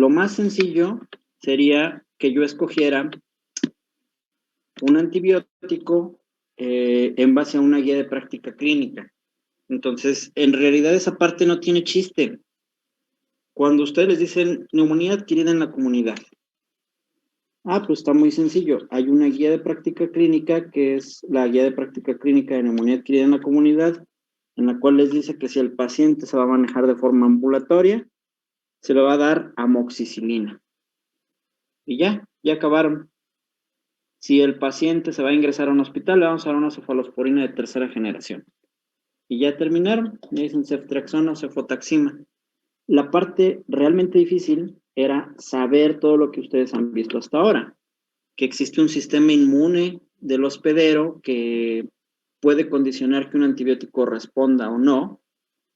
lo más sencillo sería que yo escogiera un antibiótico en base a una guía de práctica clínica. Entonces, en realidad esa parte no tiene chiste. Cuando ustedes les dicen neumonía adquirida en la comunidad, pues está muy sencillo. Hay una guía de práctica clínica que es la guía de práctica clínica de neumonía adquirida en la comunidad, en la cual les dice que si el paciente se va a manejar de forma ambulatoria, se le va a dar amoxicilina. Y ya acabaron. Si el paciente se va a ingresar a un hospital, le vamos a dar una cefalosporina de tercera generación. Y ya terminaron, me dicen ceftriaxona o cefotaxima. La parte realmente difícil era saber todo lo que ustedes han visto hasta ahora, que existe un sistema inmune del hospedero que puede condicionar que un antibiótico responda o no,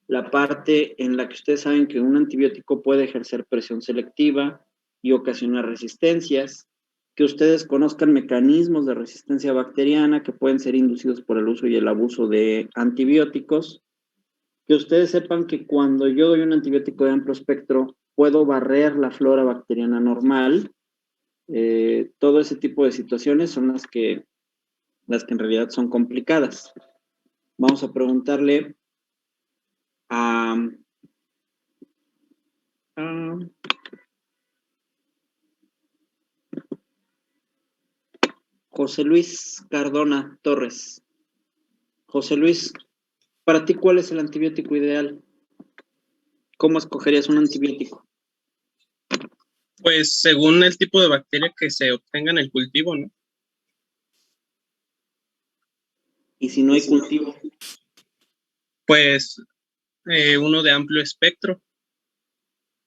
la parte en la que ustedes saben que un antibiótico puede ejercer presión selectiva y ocasionar resistencias, que ustedes conozcan mecanismos de resistencia bacteriana que pueden ser inducidos por el uso y el abuso de antibióticos, que ustedes sepan que cuando yo doy un antibiótico de amplio espectro, puedo barrer la flora bacteriana normal. Todo ese tipo de situaciones son las que en realidad son complicadas. Vamos a preguntarle a José Luis Cardona Torres. José Luis, para ti, ¿cuál es el antibiótico ideal? ¿Cómo escogerías un antibiótico? Pues según el tipo de bacteria que se obtenga en el cultivo, ¿no? ¿Y si no hay cultivo? Pues uno de amplio espectro.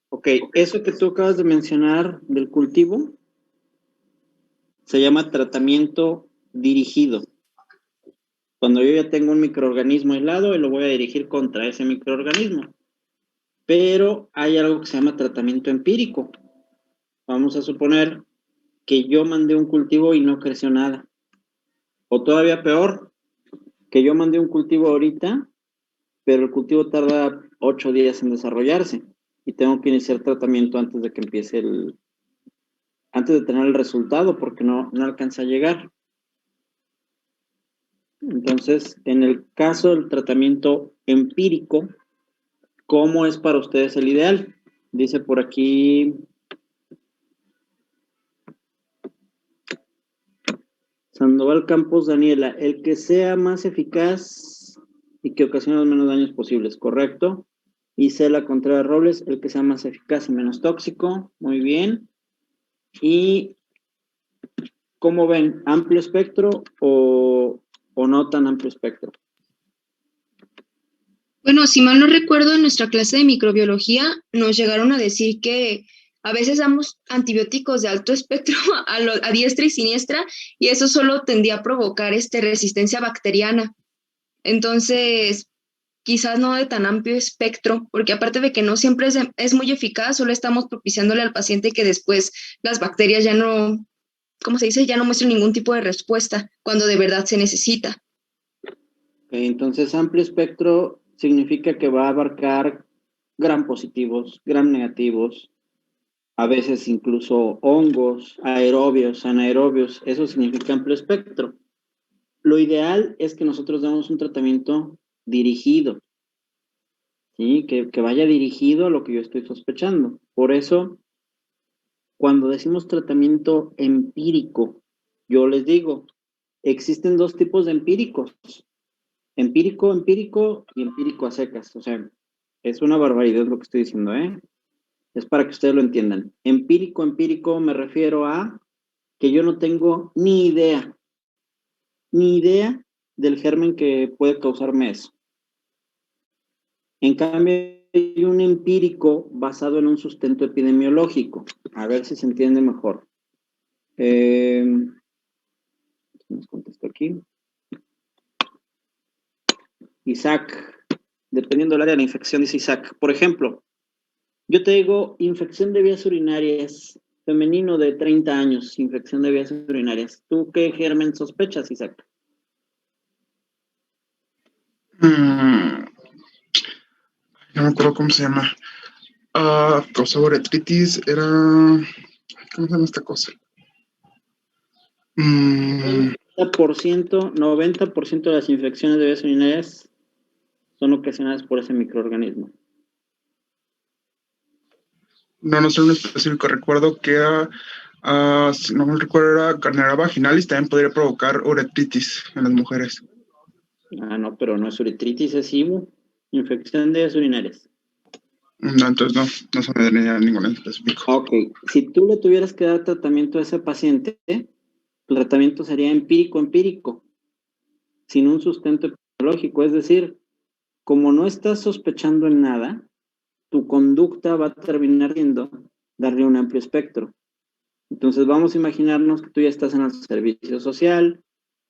Ok, eso que tú acabas de mencionar del cultivo se llama tratamiento dirigido. Cuando yo ya tengo un microorganismo aislado y lo voy a dirigir contra ese microorganismo. Pero hay algo que se llama tratamiento empírico. Vamos a suponer que yo mandé un cultivo y no creció nada. O todavía peor, que yo mandé un cultivo ahorita, pero el cultivo tarda 8 días en desarrollarse y tengo que iniciar tratamiento antes de que empiece antes de tener el resultado porque no alcanza a llegar. Entonces, en el caso del tratamiento empírico, ¿cómo es para ustedes el ideal? Dice por aquí Sandoval Campos Daniela, el que sea más eficaz y que ocasione los menos daños posibles, ¿correcto? Y Cela Contreras Robles, el que sea más eficaz y menos tóxico, muy bien. ¿Y cómo ven? ¿Amplio espectro o no tan amplio espectro? Bueno, si mal no recuerdo, en nuestra clase de microbiología nos llegaron a decir que a veces damos antibióticos de alto espectro a diestra y siniestra y eso solo tendía a provocar resistencia bacteriana. Entonces, quizás no de tan amplio espectro, porque aparte de que no siempre es muy eficaz, solo estamos propiciándole al paciente que después las bacterias ya no, ¿cómo se dice? Ya no muestran ningún tipo de respuesta cuando de verdad se necesita. Entonces, amplio espectro significa que va a abarcar gram positivos, gram negativos, a veces incluso hongos, aerobios, anaerobios, eso significa amplio espectro. Lo ideal es que nosotros demos un tratamiento dirigido, ¿sí? Que vaya dirigido a lo que yo estoy sospechando. Por eso, cuando decimos tratamiento empírico, yo les digo, existen dos tipos de empíricos. Empírico y empírico a secas. O sea, es una barbaridad lo que estoy diciendo, ¿eh? Es para que ustedes lo entiendan. Empírico me refiero a que yo no tengo ni idea del germen que puede causarme eso. En cambio, hay un empírico basado en un sustento epidemiológico. A ver si se entiende mejor. Nos contesto aquí. Isaac, dependiendo del área de la infección, dice Isaac. Por ejemplo, yo te digo infección de vías urinarias, femenino de 30 años, infección de vías urinarias. ¿Tú qué germen sospechas, Isaac? No me acuerdo cómo se llama. Causaba uretritis, era... ¿Cómo se llama esta cosa? 90% de las infecciones de vías urinarias son ocasionadas por ese microorganismo. No sé un específico. Recuerdo que era, si no me recuerdo, era Carnera vaginalis, también podría provocar uretritis en las mujeres. No, pero no es uretritis, es IBU, infección de vías urinarias. No, entonces no se me daría ninguna en específico. Ok, si tú le tuvieras que dar tratamiento a ese paciente, el tratamiento sería empírico, sin un sustento epidemiológico, es decir, como no estás sospechando en nada, tu conducta va a terminar siendo darle un amplio espectro. Entonces vamos a imaginarnos que tú ya estás en el servicio social,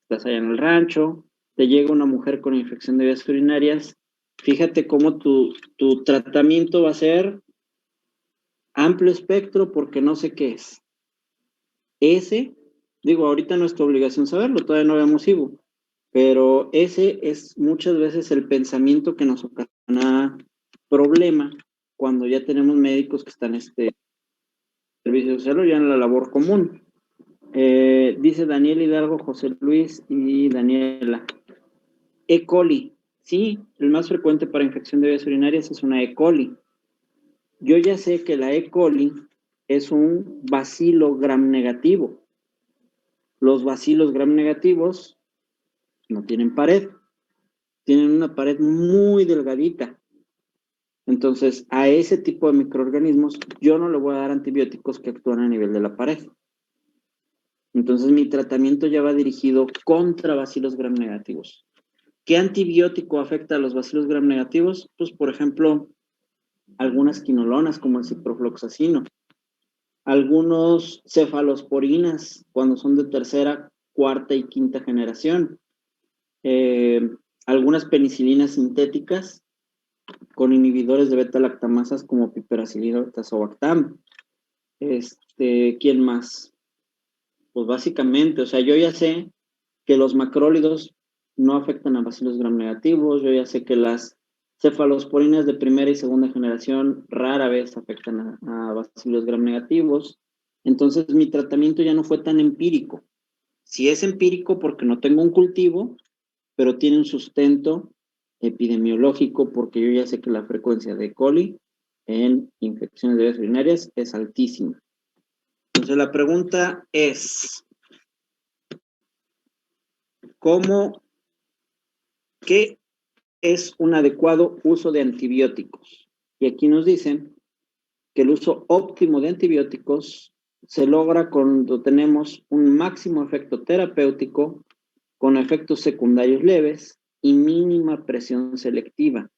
estás allá en el rancho, te llega una mujer con infección de vías urinarias, fíjate cómo tu tratamiento va a ser amplio espectro porque no sé qué es. Ahorita no es tu obligación saberlo, todavía no vemos IBU, pero ese es muchas veces el pensamiento que nos ocasiona problema cuando ya tenemos médicos que están en servicio social o ya en la labor común. Dice Daniel Hidalgo, José Luis y Daniela. E. coli. Sí, el más frecuente para infección de vías urinarias es una E. coli. Yo ya sé que la E. coli es un bacilo gram negativo. Los bacilos gram negativos no tienen pared. Tienen una pared muy delgadita. Entonces, a ese tipo de microorganismos yo no le voy a dar antibióticos que actúan a nivel de la pared. Entonces, mi tratamiento ya va dirigido contra bacilos gram negativos. ¿Qué antibiótico afecta a los bacilos gram negativos? Pues, por ejemplo, algunas quinolonas como el ciprofloxacino, algunos cefalosporinas cuando son de tercera, cuarta y quinta generación, algunas penicilinas sintéticas con inhibidores de beta-lactamasas como piperacilina o tazobactam. ¿Quién más? Pues básicamente, o sea, yo ya sé que los macrólidos no afectan a bacilos gram negativos, yo ya sé que las cefalosporinas de primera y segunda generación rara vez afectan a bacilos gram negativos. Entonces mi tratamiento ya no fue tan empírico. Sí es empírico porque no tengo un cultivo, pero tiene un sustento epidemiológico porque yo ya sé que la frecuencia de E. coli en infecciones de vías urinarias es altísima. Entonces la pregunta es, ¿qué es un adecuado uso de antibióticos? Y aquí nos dicen que el uso óptimo de antibióticos se logra cuando tenemos un máximo efecto terapéutico con efectos secundarios leves y mínima presión selectiva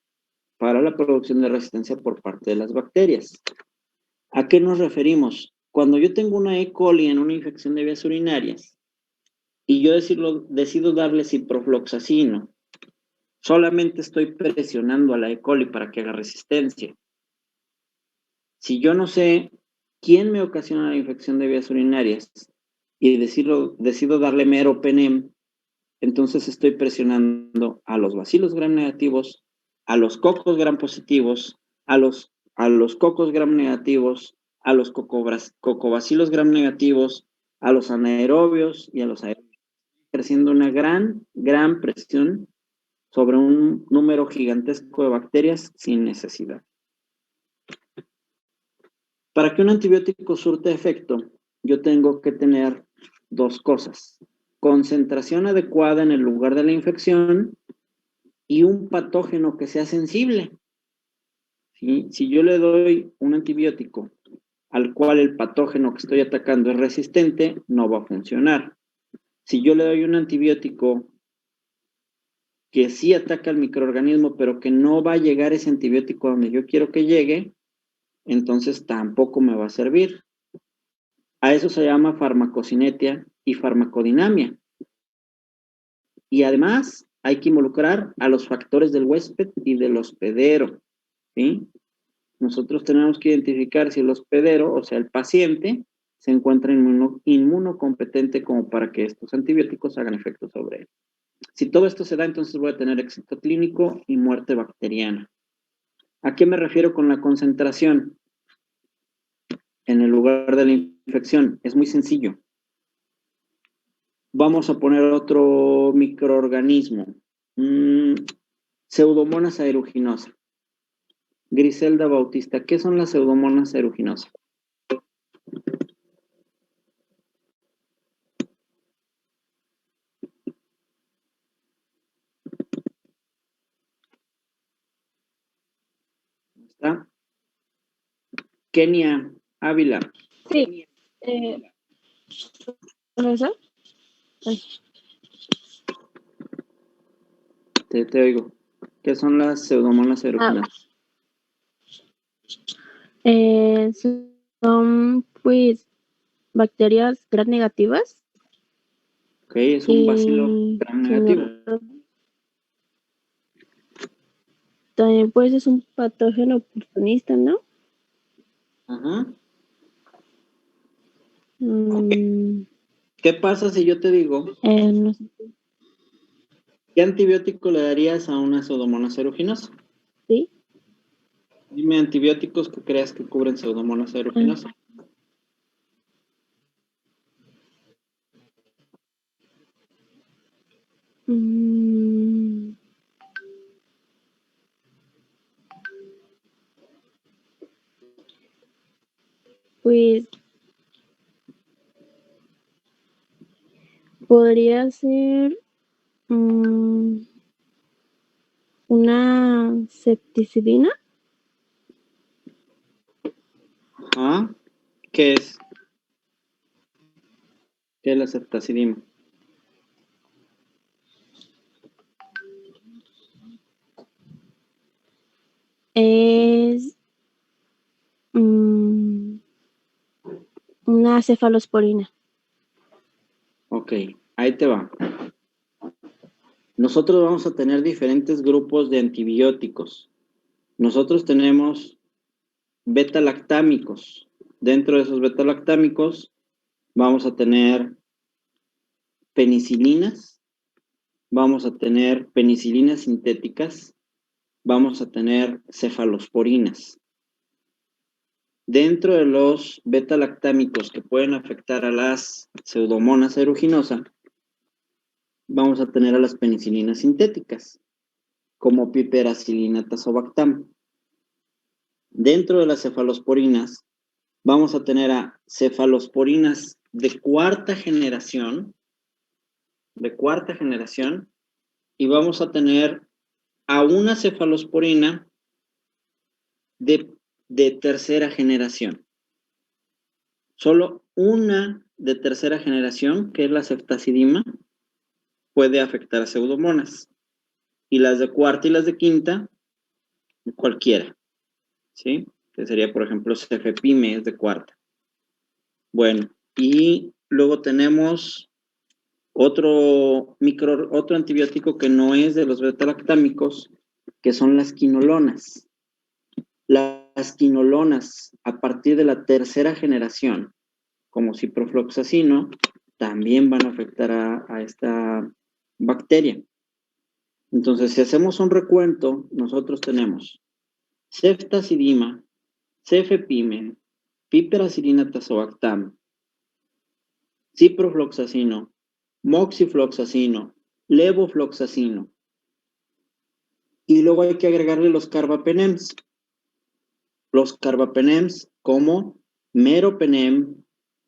para la producción de resistencia por parte de las bacterias. ¿A qué nos referimos? Cuando yo tengo una E. coli en una infección de vías urinarias y yo decido darle ciprofloxacino, solamente estoy presionando a la E. coli para que haga resistencia. Si yo no sé quién me ocasiona la infección de vías urinarias y decido darle meropenem, entonces estoy presionando a los bacilos gram negativos, a los cocos gram positivos, a los cocos gram negativos, a los cocobacilos gram negativos, a los anaerobios y a los aerobios, ejerciendo una gran presión sobre un número gigantesco de bacterias sin necesidad. Para que un antibiótico surte efecto, yo tengo que tener dos cosas: concentración adecuada en el lugar de la infección y un patógeno que sea sensible. ¿Sí? Si yo le doy un antibiótico al cual el patógeno que estoy atacando es resistente, no va a funcionar. Si yo le doy un antibiótico que sí ataca al microorganismo, pero que no va a llegar ese antibiótico donde yo quiero que llegue, entonces tampoco me va a servir. A eso se llama farmacocinetia y farmacodinamia. Y además hay que involucrar a los factores del huésped y del hospedero, ¿sí? Nosotros tenemos que identificar si el hospedero, o sea, el paciente, se encuentra inmunocompetente como para que estos antibióticos hagan efecto sobre él. Si todo esto se da, entonces voy a tener éxito clínico y muerte bacteriana. ¿A qué me refiero con la concentración en el lugar de la infección? Es muy sencillo. Vamos a poner otro microorganismo. Pseudomonas aeruginosa. Griselda Bautista, ¿qué son las pseudomonas aeruginosas? ¿Está? Kenia Ávila. Sí. ¿Profesor? Ay. Te oigo. ¿Qué son las pseudomonas aeruginosas? Son pues bacterias gram negativas. Ok, es un bacilo gram negativo. También pues es un patógeno oportunista, ¿no? Ajá. Mm, ¿Qué pasa si yo te digo, no sé. qué antibiótico le darías a una pseudomonas aeruginosa? ¿Sí? Dime antibióticos que creas que cubren pseudomonas aeruginosa. Mm, pues podría ser una septicilina. Ajá. ¿Qué es? ¿Qué es la ceftazidima? Es una cefalosporina. Ok, ahí te va. Nosotros vamos a tener diferentes grupos de antibióticos. Nosotros tenemos beta-lactámicos. Dentro de esos beta-lactámicos vamos a tener penicilinas, vamos a tener penicilinas sintéticas, vamos a tener cefalosporinas. Dentro de los beta-lactámicos que pueden afectar a las pseudomonas aeruginosa, vamos a tener a las penicilinas sintéticas, como piperacilina tazobactam. Dentro de las cefalosporinas, vamos a tener a cefalosporinas de cuarta generación, y vamos a tener a una cefalosporina de tercera generación. Solo una de tercera generación, que es la ceftazidima, puede afectar a pseudomonas. Y las de cuarta y las de quinta, cualquiera. ¿Sí? Que sería, por ejemplo, cefepime es de cuarta. Bueno, y luego tenemos otro antibiótico que no es de los beta-lactámicos, que son las quinolonas. Las quinolonas, a partir de la tercera generación, como ciprofloxacino, también van a afectar a esta bacteria. Entonces, si hacemos un recuento, nosotros tenemos ceftazidima, cefepime, piperacilina tazobactam, ciprofloxacino, moxifloxacino, levofloxacino. Y luego hay que agregarle los carbapenems. Los carbapenems como meropenem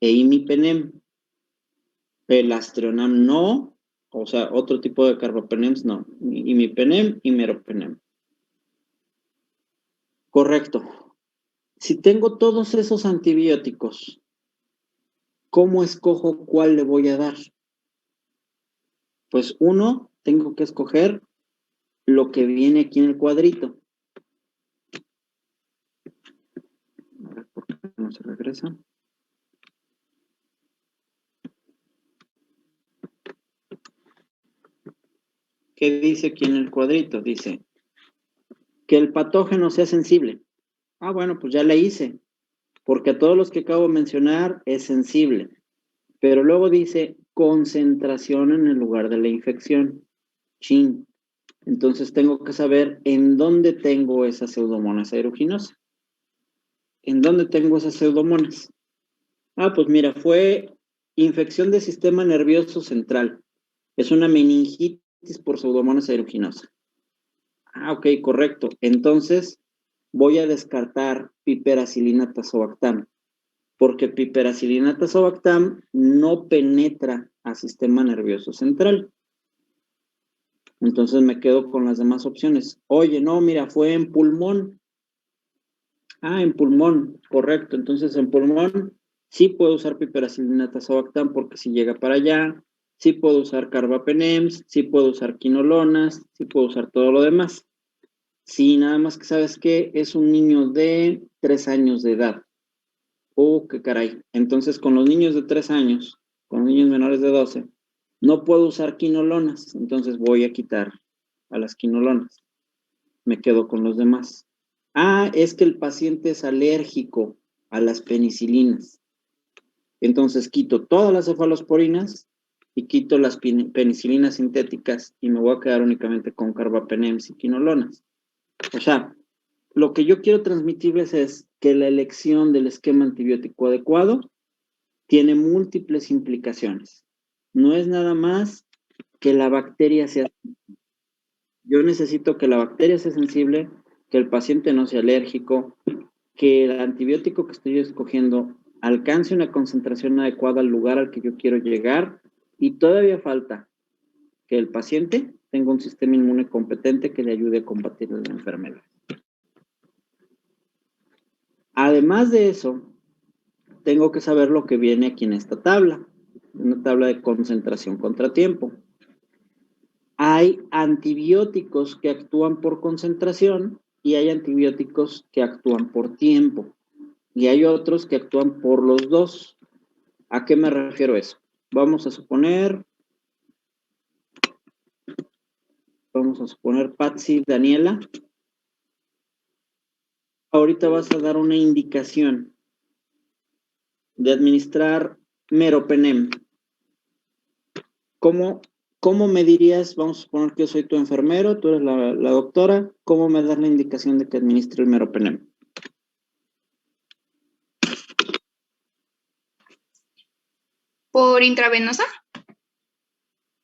e imipenem. Pelastreonam no, o sea, otro tipo de carbapenems no. Imipenem y meropenem. Correcto. Si tengo todos esos antibióticos, ¿cómo escojo cuál le voy a dar? Pues uno, tengo que escoger lo que viene aquí en el cuadrito. A ver, ¿por qué no se regresa? ¿Qué dice aquí en el cuadrito? Dice que el patógeno sea sensible. Ah, bueno, pues ya le hice, porque a todos los que acabo de mencionar es sensible. Pero luego dice concentración en el lugar de la infección. Chin. Entonces tengo que saber en dónde tengo esa pseudomonas aeruginosa. ¿En dónde tengo esas pseudomonas? Ah, pues mira, fue infección del sistema nervioso central. Es una meningitis por pseudomonas aeruginosa. Ah, ok, correcto. Entonces voy a descartar piperacilina tazobactam, porque piperacilina tazobactam no penetra al sistema nervioso central. Entonces me quedo con las demás opciones. Oye, no, mira, fue en pulmón. Ah, en pulmón, correcto. Entonces en pulmón sí puedo usar piperacilina tazobactam porque si llega para allá. Sí puedo usar carbapenems, sí puedo usar quinolonas, sí puedo usar todo lo demás. Sí, nada más que sabes que es un niño de 3 años de edad. Oh, qué caray. Entonces con los niños de 3 años, con los niños menores de 12, no puedo usar quinolonas. Entonces voy a quitar a las quinolonas. Me quedo con los demás. Ah, es que el paciente es alérgico a las penicilinas. Entonces quito todas las cefalosporinas y quito las penicilinas sintéticas y me voy a quedar únicamente con carbapenems y quinolonas. O sea, lo que yo quiero transmitirles es que la elección del esquema antibiótico adecuado tiene múltiples implicaciones. No es nada más que la bacteria sea. Yo necesito que la bacteria sea sensible, que el paciente no sea alérgico, que el antibiótico que estoy escogiendo alcance una concentración adecuada al lugar al que yo quiero llegar y todavía falta que el paciente tenga un sistema inmune competente que le ayude a combatir la enfermedad. Además de eso, tengo que saber lo que viene aquí en esta tabla, una tabla de concentración contra tiempo. Hay antibióticos que actúan por concentración y hay antibióticos que actúan por tiempo. Y hay otros que actúan por los dos. ¿A qué me refiero eso? Vamos a suponer Patsy, Daniela. Ahorita vas a dar una indicación de administrar meropenem. ¿Cómo me dirías? Vamos a suponer que yo soy tu enfermero, tú eres la doctora. ¿Cómo me das la indicación de que administre el meropenem? ¿Por intravenosa?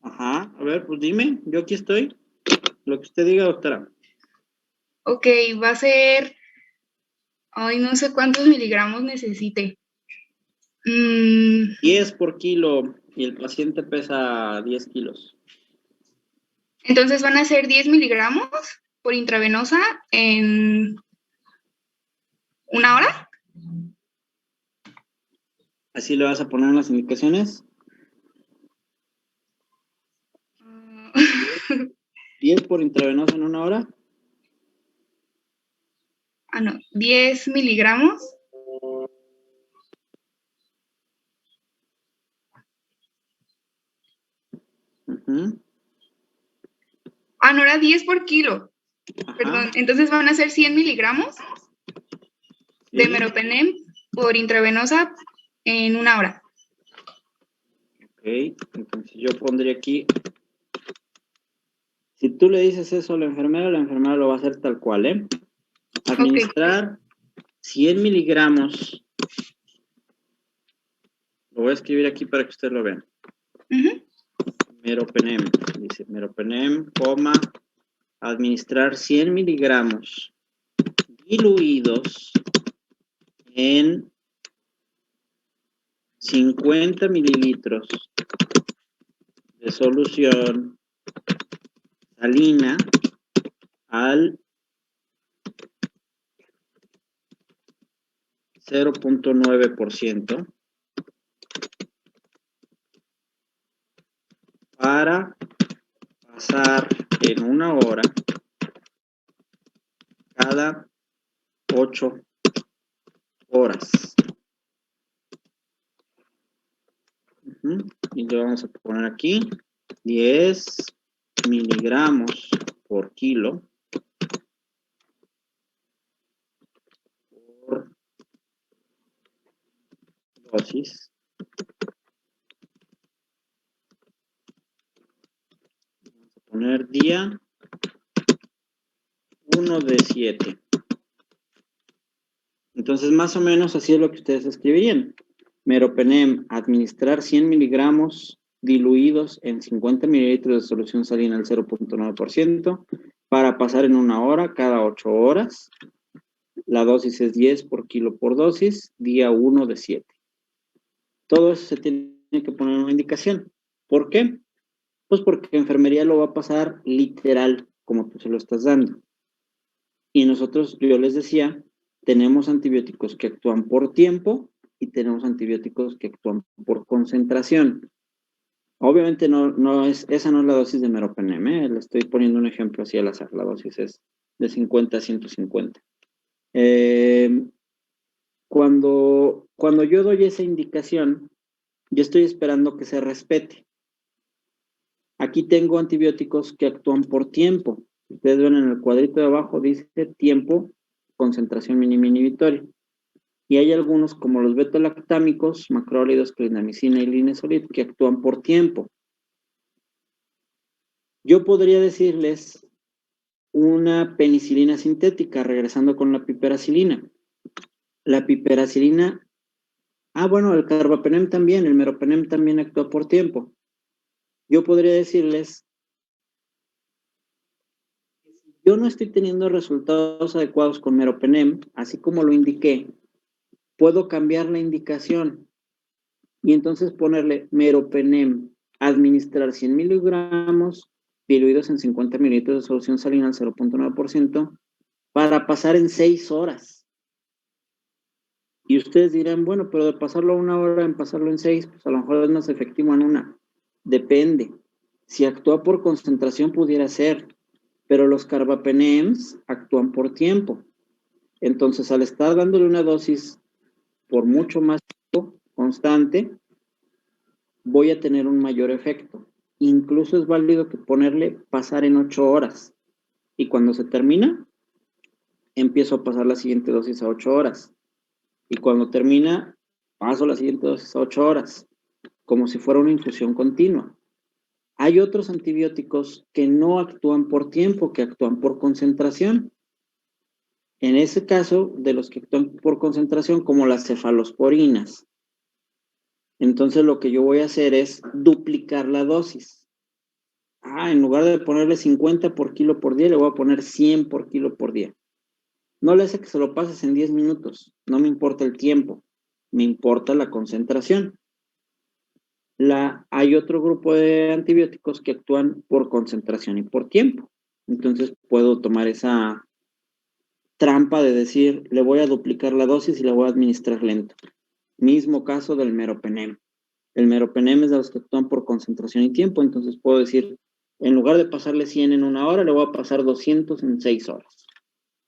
Ajá, a ver, pues dime, yo aquí estoy. Lo que usted diga, doctora. Ok, va a ser, ay, no sé cuántos miligramos necesite. 10 por kilo y el paciente pesa 10 kilos. Entonces van a ser 10 miligramos por intravenosa en 1 hora. ¿Así le vas a poner en las indicaciones? 10 por intravenosa en 1 hora. No, 10 miligramos. Uh-huh. No era 10 por kilo. Ajá. Perdón, entonces van a ser 100 miligramos de meropenem por intravenosa en 1 hora. Ok, entonces yo pondría aquí, si tú le dices eso a la enfermera lo va a hacer tal cual, ¿eh? Administrar 100 miligramos. Lo voy a escribir aquí para que ustedes lo vean. Meropenem, dice meropenem, administrar 100 miligramos diluidos en 50 mililitros de solución salina al 0.9% para pasar en 1 hora cada 8 horas. Y le vamos a poner aquí 10 miligramos por kilo por dosis. Vamos a poner día 1 de 7. Entonces, más o menos así es lo que ustedes escribirían. Meropenem, administrar 100 miligramos diluidos en 50 mililitros de solución salina al 0.9% para pasar en 1 hora cada 8 horas. La dosis es 10 por kilo por dosis, día 1 de 7. Todo eso se tiene que poner en una indicación. ¿Por qué? Pues porque enfermería lo va a pasar literal, como tú se lo estás dando. Y nosotros, yo les decía, tenemos antibióticos que actúan por tiempo y tenemos antibióticos que actúan por concentración. Obviamente esa no es la dosis de meropenem, ¿eh? Le estoy poniendo un ejemplo así al azar. La dosis es de 50 a 150. Cuando yo doy esa indicación, yo estoy esperando que se respete. Aquí tengo antibióticos que actúan por tiempo. Ustedes ven en el cuadrito de abajo, dice tiempo, concentración mínima inhibitoria. Y hay algunos, como los betolactámicos, macrólidos, clindamicina y linezolid, que actúan por tiempo. Yo podría decirles una penicilina sintética, regresando con la piperacilina. La piperacilina, bueno, el carbapenem también, el meropenem también actúa por tiempo. Yo podría decirles, yo no estoy teniendo resultados adecuados con meropenem, así como lo indiqué, puedo cambiar la indicación y entonces ponerle meropenem, administrar 100 miligramos diluidos en 50 mililitros de solución salina al 0.9% para pasar en 6 horas. Y ustedes dirán, bueno, pero de pasarlo a 1 hora en pasarlo en 6, pues a lo mejor es más efectivo en 1. Depende. Si actúa por concentración pudiera ser, pero los carbapenems actúan por tiempo. Entonces, al estar dándole una dosis por mucho más tiempo, constante, voy a tener un mayor efecto. Incluso es válido que ponerle pasar en 8 horas. Y cuando se termina, empiezo a pasar la siguiente dosis a 8 horas. Y cuando termina, paso la siguiente dosis a 8 horas. Como si fuera una infusión continua. Hay otros antibióticos que no actúan por tiempo, que actúan por concentración. En ese caso, de los que actúan por concentración, como las cefalosporinas. Entonces, lo que yo voy a hacer es duplicar la dosis. En lugar de ponerle 50 por kilo por día, le voy a poner 100 por kilo por día. No le hace que se lo pases en 10 minutos. No me importa el tiempo. Me importa la concentración. Hay otro grupo de antibióticos que actúan por concentración y por tiempo. Entonces, puedo tomar esa trampa de decir, le voy a duplicar la dosis y la voy a administrar lento. Mismo caso del meropenem. El meropenem es de los que actúan por concentración y tiempo, entonces puedo decir, en lugar de pasarle 100 en 1 hora, le voy a pasar 200 en 6 horas.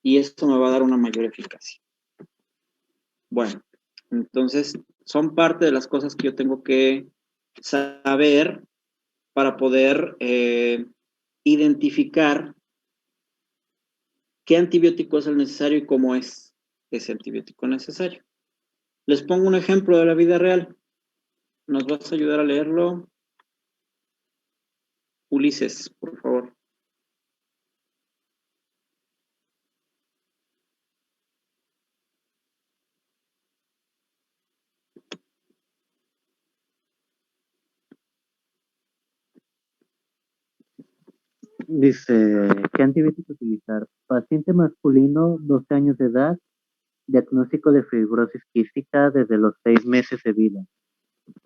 Y esto me va a dar una mayor eficacia. Bueno, entonces son parte de las cosas que yo tengo que saber para poder identificar qué antibiótico es el necesario y cómo es ese antibiótico necesario. Les pongo un ejemplo de la vida real. ¿Nos vas a ayudar a leerlo? Ulises, por favor. Dice, ¿qué antibiótico utilizar? Paciente masculino, 12 años de edad, diagnóstico de fibrosis quística desde los 6 meses de vida.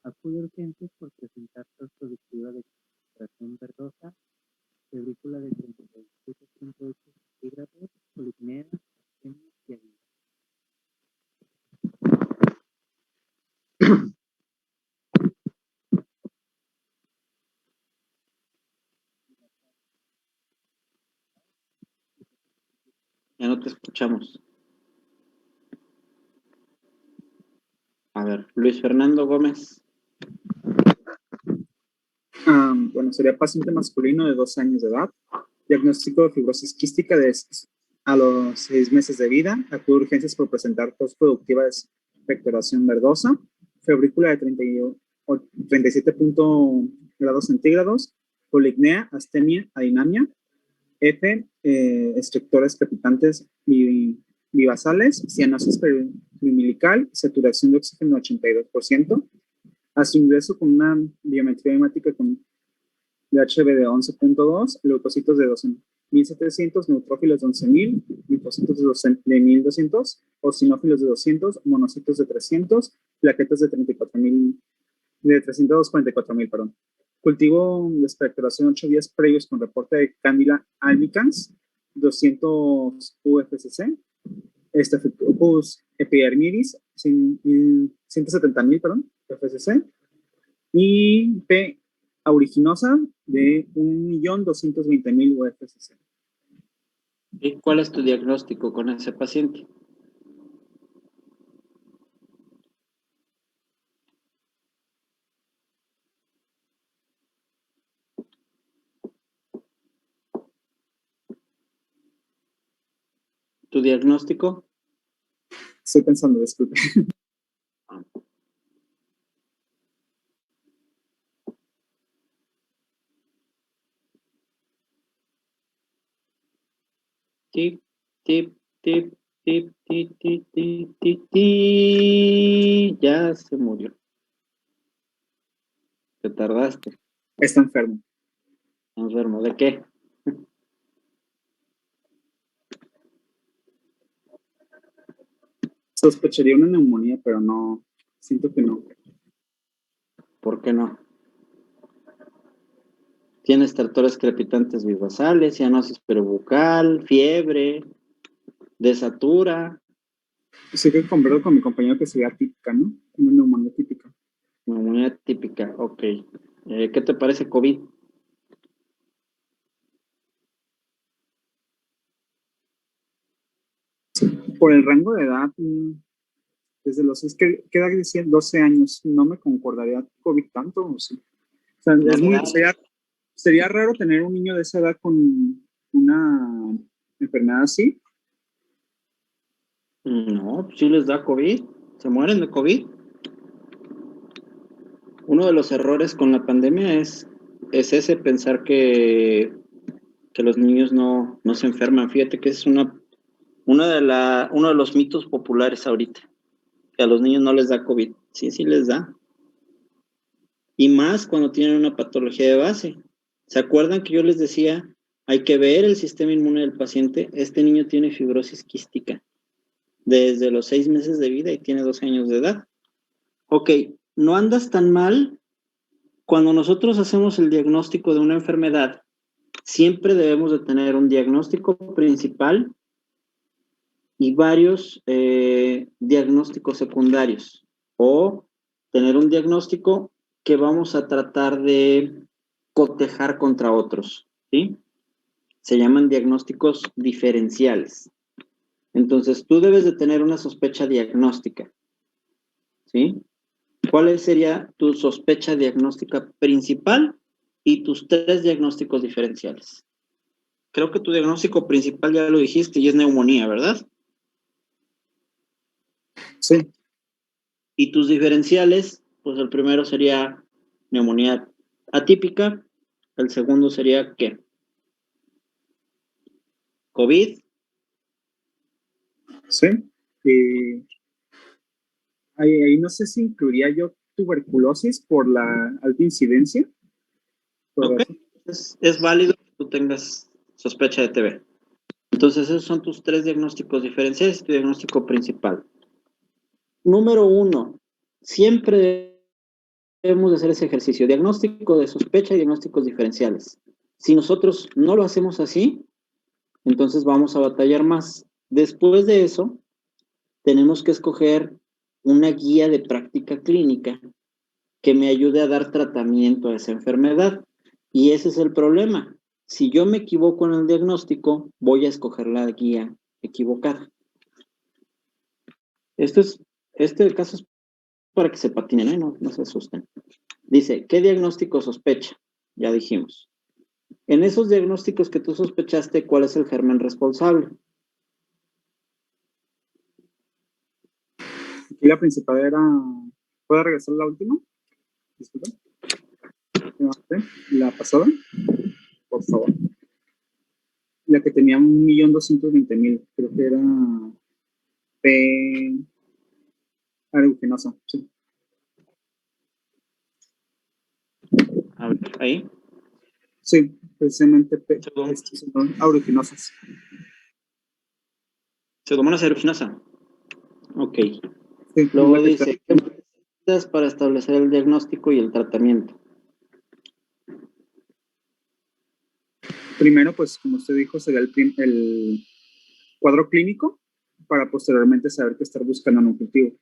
Acude a urgencias por presentar tos productiva de concentración verdosa, febrícula de 37.8 centígrados, policnea, astenia y aguda. Ya no te escuchamos. A ver, Luis Fernando Gómez. Bueno, sería paciente masculino de 12 años de edad, diagnóstico de fibrosis quística a los 6 meses de vida, acude a urgencias por presentar tos productiva de expectoración verdosa, febrícula de 37 grados centígrados, policnea, astenia, adinamia, F, estructores crepitantes bivasales, cianosis umbilical, saturación de oxígeno 82%, a su ingreso con una biometría hemática con DHB de 11.2, leucocitos de 12.700, neutrófilos de 11.000, linfocitos de 1.200, eosinófilos de 200, monocitos de 300, plaquetas de 344.000, perdón. Cultivo de expectoración 8 días previos con reporte de Candida albicans, 200 UFCC, Staphylococcus epidermidis, 170.000, perdón, UFCC, y P. aeruginosa de 1.220.000 UFCC. ¿Y cuál es tu diagnóstico con ese paciente? ¿Tu diagnóstico? Estoy pensando, disculpe. Tip, tip, tip, tip, tip, tip, tip, tip, tip. Ya se murió. Te tardaste. Está enfermo. Enfermo, ¿de qué? Sospecharía una neumonía, pero no, siento que no. ¿Por qué no? Tiene estertores crepitantes bivasales, cianosis peribucal, fiebre, desatura, Sí que converso con mi compañero que sería típica, ¿no? Una neumonía típica. neumonía típica, ok. ¿Qué te parece COVID? Por el rango de edad, desde los, es que, ¿qué edad decía? 12 años, no me concordaría COVID tanto, ¿o sí? O sea, No es le muy, da. sería raro tener un niño de esa edad con una enfermedad así. No, sí les da COVID, se mueren de COVID. Uno de los errores con la pandemia es ese, pensar que los niños no se enferman. Fíjate que es uno de los mitos populares ahorita, que a los niños no les da COVID. Sí, sí les da. Y más cuando tienen una patología de base. ¿Se acuerdan que yo les decía, hay que ver el sistema inmune del paciente? Este niño tiene fibrosis quística desde los 6 meses de vida y tiene 12 años de edad. Ok, no andas tan mal. Cuando nosotros hacemos el diagnóstico de una enfermedad, siempre debemos de tener un diagnóstico principal y varios diagnósticos secundarios, o tener un diagnóstico que vamos a tratar de cotejar contra otros, ¿sí? Se llaman diagnósticos diferenciales. Entonces, tú debes de tener una sospecha diagnóstica, ¿sí? ¿Cuál sería tu sospecha diagnóstica principal y tus 3 diagnósticos diferenciales? Creo que tu diagnóstico principal ya lo dijiste y es neumonía, ¿verdad? Sí. Y tus diferenciales, pues el primero sería neumonía atípica, el segundo sería ¿qué? COVID. Sí. Y ahí no sé si incluiría yo tuberculosis por la alta incidencia. Ok, es válido que tú tengas sospecha de TB. Entonces esos son tus 3 diagnósticos diferenciales y tu diagnóstico principal. Número 1, siempre debemos de hacer ese ejercicio, diagnóstico de sospecha y diagnósticos diferenciales. Si nosotros no lo hacemos así, entonces vamos a batallar más. Después de eso, tenemos que escoger una guía de práctica clínica que me ayude a dar tratamiento a esa enfermedad. Y ese es el problema. Si yo me equivoco en el diagnóstico, voy a escoger la guía equivocada. Este caso es para que se patinen, ¿eh? No se asusten. Dice, ¿qué diagnóstico sospecha? Ya dijimos. En esos diagnósticos que tú sospechaste, ¿cuál es el germen responsable? Aquí la principal era... ¿Puedo regresar a la última? Disculpe. La pasada, por favor. La que tenía 1.220.000, creo que era P. aeruginosa, sí. A ver, ahí. Sí, precisamente Pseudomonas. son aeruginosas. Pseudomonas aeruginosa. Ok. Sí, Luego es la que dice, ¿qué necesitas para establecer el diagnóstico y el tratamiento? primero, pues, como usted dijo, sería el cuadro clínico para posteriormente saber qué estar buscando en un cultivo.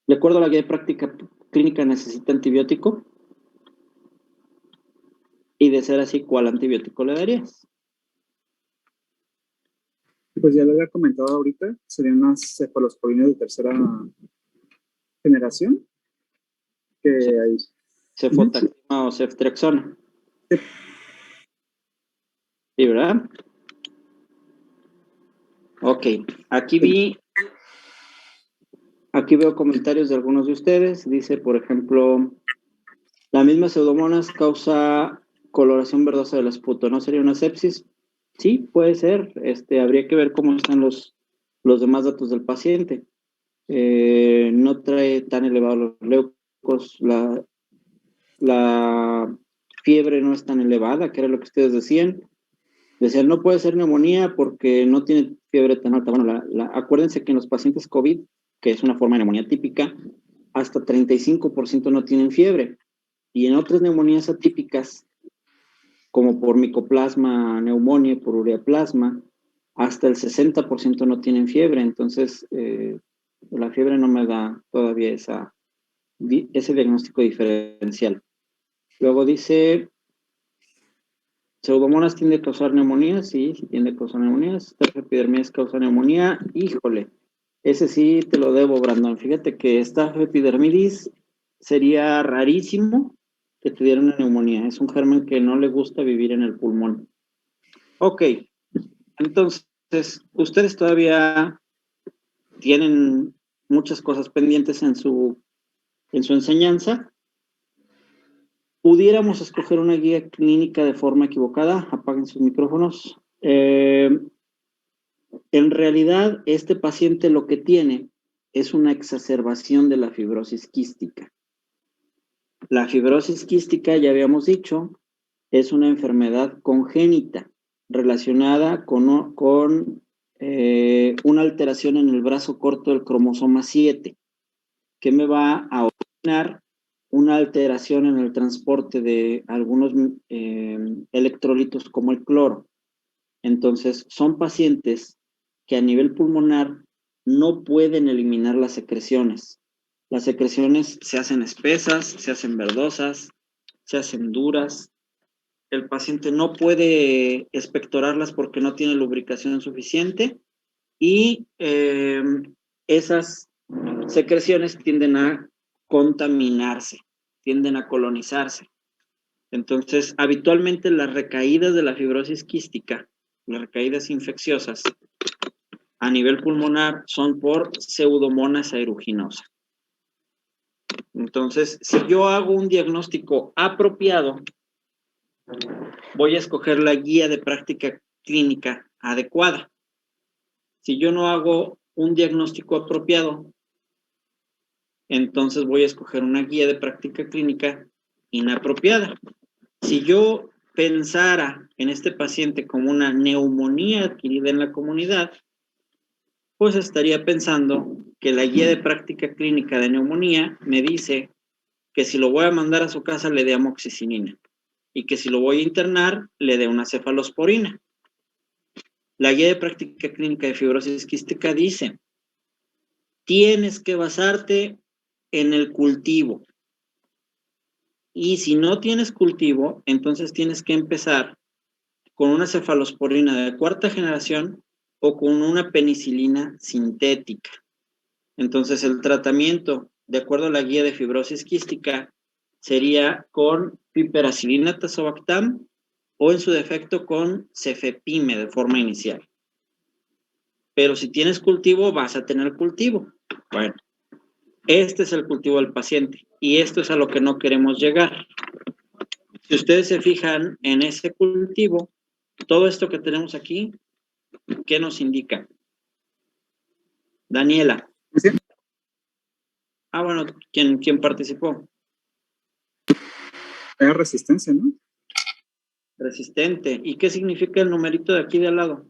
De acuerdo a la guía de práctica clínica, necesita antibiótico. Y de ser así, ¿cuál antibiótico le darías? Pues ya lo había comentado ahorita, serían unas cefalosporinas de tercera generación, que hay. Cefotaxima o ceftriaxona. Sí, ¿verdad? Ok, aquí veo comentarios de algunos de ustedes. Dice, por ejemplo, la misma pseudomonas causa coloración verdosa del esputo. ¿No sería una sepsis? Sí, puede ser. Habría que ver cómo están los demás datos del paciente. No trae tan elevados los leucos, la fiebre no es tan elevada, que era lo que ustedes decían. Decían, no puede ser neumonía porque no tiene fiebre tan alta. Bueno, acuérdense que en los pacientes COVID, que es una forma de neumonía típica, hasta 35% no tienen fiebre. Y en otras neumonías atípicas, como por micoplasma neumonía, por ureaplasma, hasta el 60% no tienen fiebre. Entonces, la fiebre no me da todavía ese diagnóstico diferencial. Luego dice, ¿Pseudomonas tiende a causar neumonía? Sí, sí tiende a causar neumonía. Staph epidermidis causa neumonía. Híjole, ese sí te lo debo, Brandon. Fíjate que Staph epidermidis sería rarísimo que te diera una neumonía. Es un germen que no le gusta vivir en el pulmón. Ok, entonces, ustedes todavía tienen muchas cosas pendientes en su enseñanza. Pudiéramos escoger una guía clínica de forma equivocada. Apaguen sus micrófonos. En realidad, este paciente lo que tiene es una exacerbación de la fibrosis quística. La fibrosis quística, ya habíamos dicho, es una enfermedad congénita relacionada con una alteración en el brazo corto del cromosoma 7, que me va a originar una alteración en el transporte de algunos electrolitos como el cloro. Entonces, son pacientes que a nivel pulmonar no pueden eliminar las secreciones. Las secreciones se hacen espesas, se hacen verdosas, se hacen duras. El paciente no puede expectorarlas porque no tiene lubricación suficiente y esas secreciones tienden a contaminarse, tienden a colonizarse. Entonces, habitualmente las recaídas de la fibrosis quística, las recaídas infecciosas a nivel pulmonar son por Pseudomonas aeruginosa. Entonces, si yo hago un diagnóstico apropiado, voy a escoger la guía de práctica clínica adecuada. Si yo no hago un diagnóstico apropiado, entonces voy a escoger una guía de práctica clínica inapropiada. Si yo pensara en este paciente como una neumonía adquirida en la comunidad, pues estaría pensando que la guía de práctica clínica de neumonía me dice que si lo voy a mandar a su casa le dé amoxicilina y que si lo voy a internar le dé una cefalosporina. La guía de práctica clínica de fibrosis quística dice, tienes que basarte en el cultivo. Y si no tienes cultivo, entonces tienes que empezar con una cefalosporina de cuarta generación o con una penicilina sintética. Entonces el tratamiento, de acuerdo a la guía de fibrosis quística, sería con piperacilina tazobactam o en su defecto con cefepime de forma inicial. Pero si tienes cultivo, vas a tener cultivo. Bueno, este es el cultivo del paciente y esto es a lo que no queremos llegar. Si ustedes se fijan en ese cultivo, todo esto que tenemos aquí, ¿qué nos indica? Daniela. ¿Sí? Ah, bueno, ¿quién participó? Era resistencia, ¿no? Resistente. ¿Y qué significa el numerito de aquí de al lado?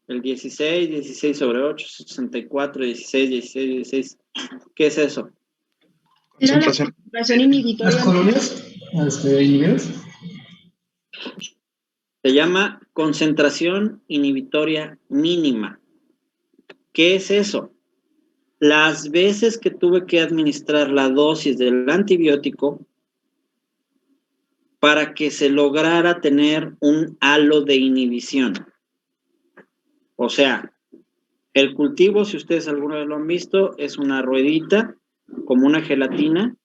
El 16, 16 sobre 8, 64, 16, 16, 16. ¿Qué es eso? Era la Concentración. concentración inhibitoria. ¿Las colonias inhibidas? Se llama concentración inhibitoria mínima. ¿Qué es eso? Las veces que tuve que administrar la dosis del antibiótico para que se lograra tener un halo de inhibición. O sea, el cultivo, si ustedes alguna vez lo han visto, es una ruedita, como una gelatina,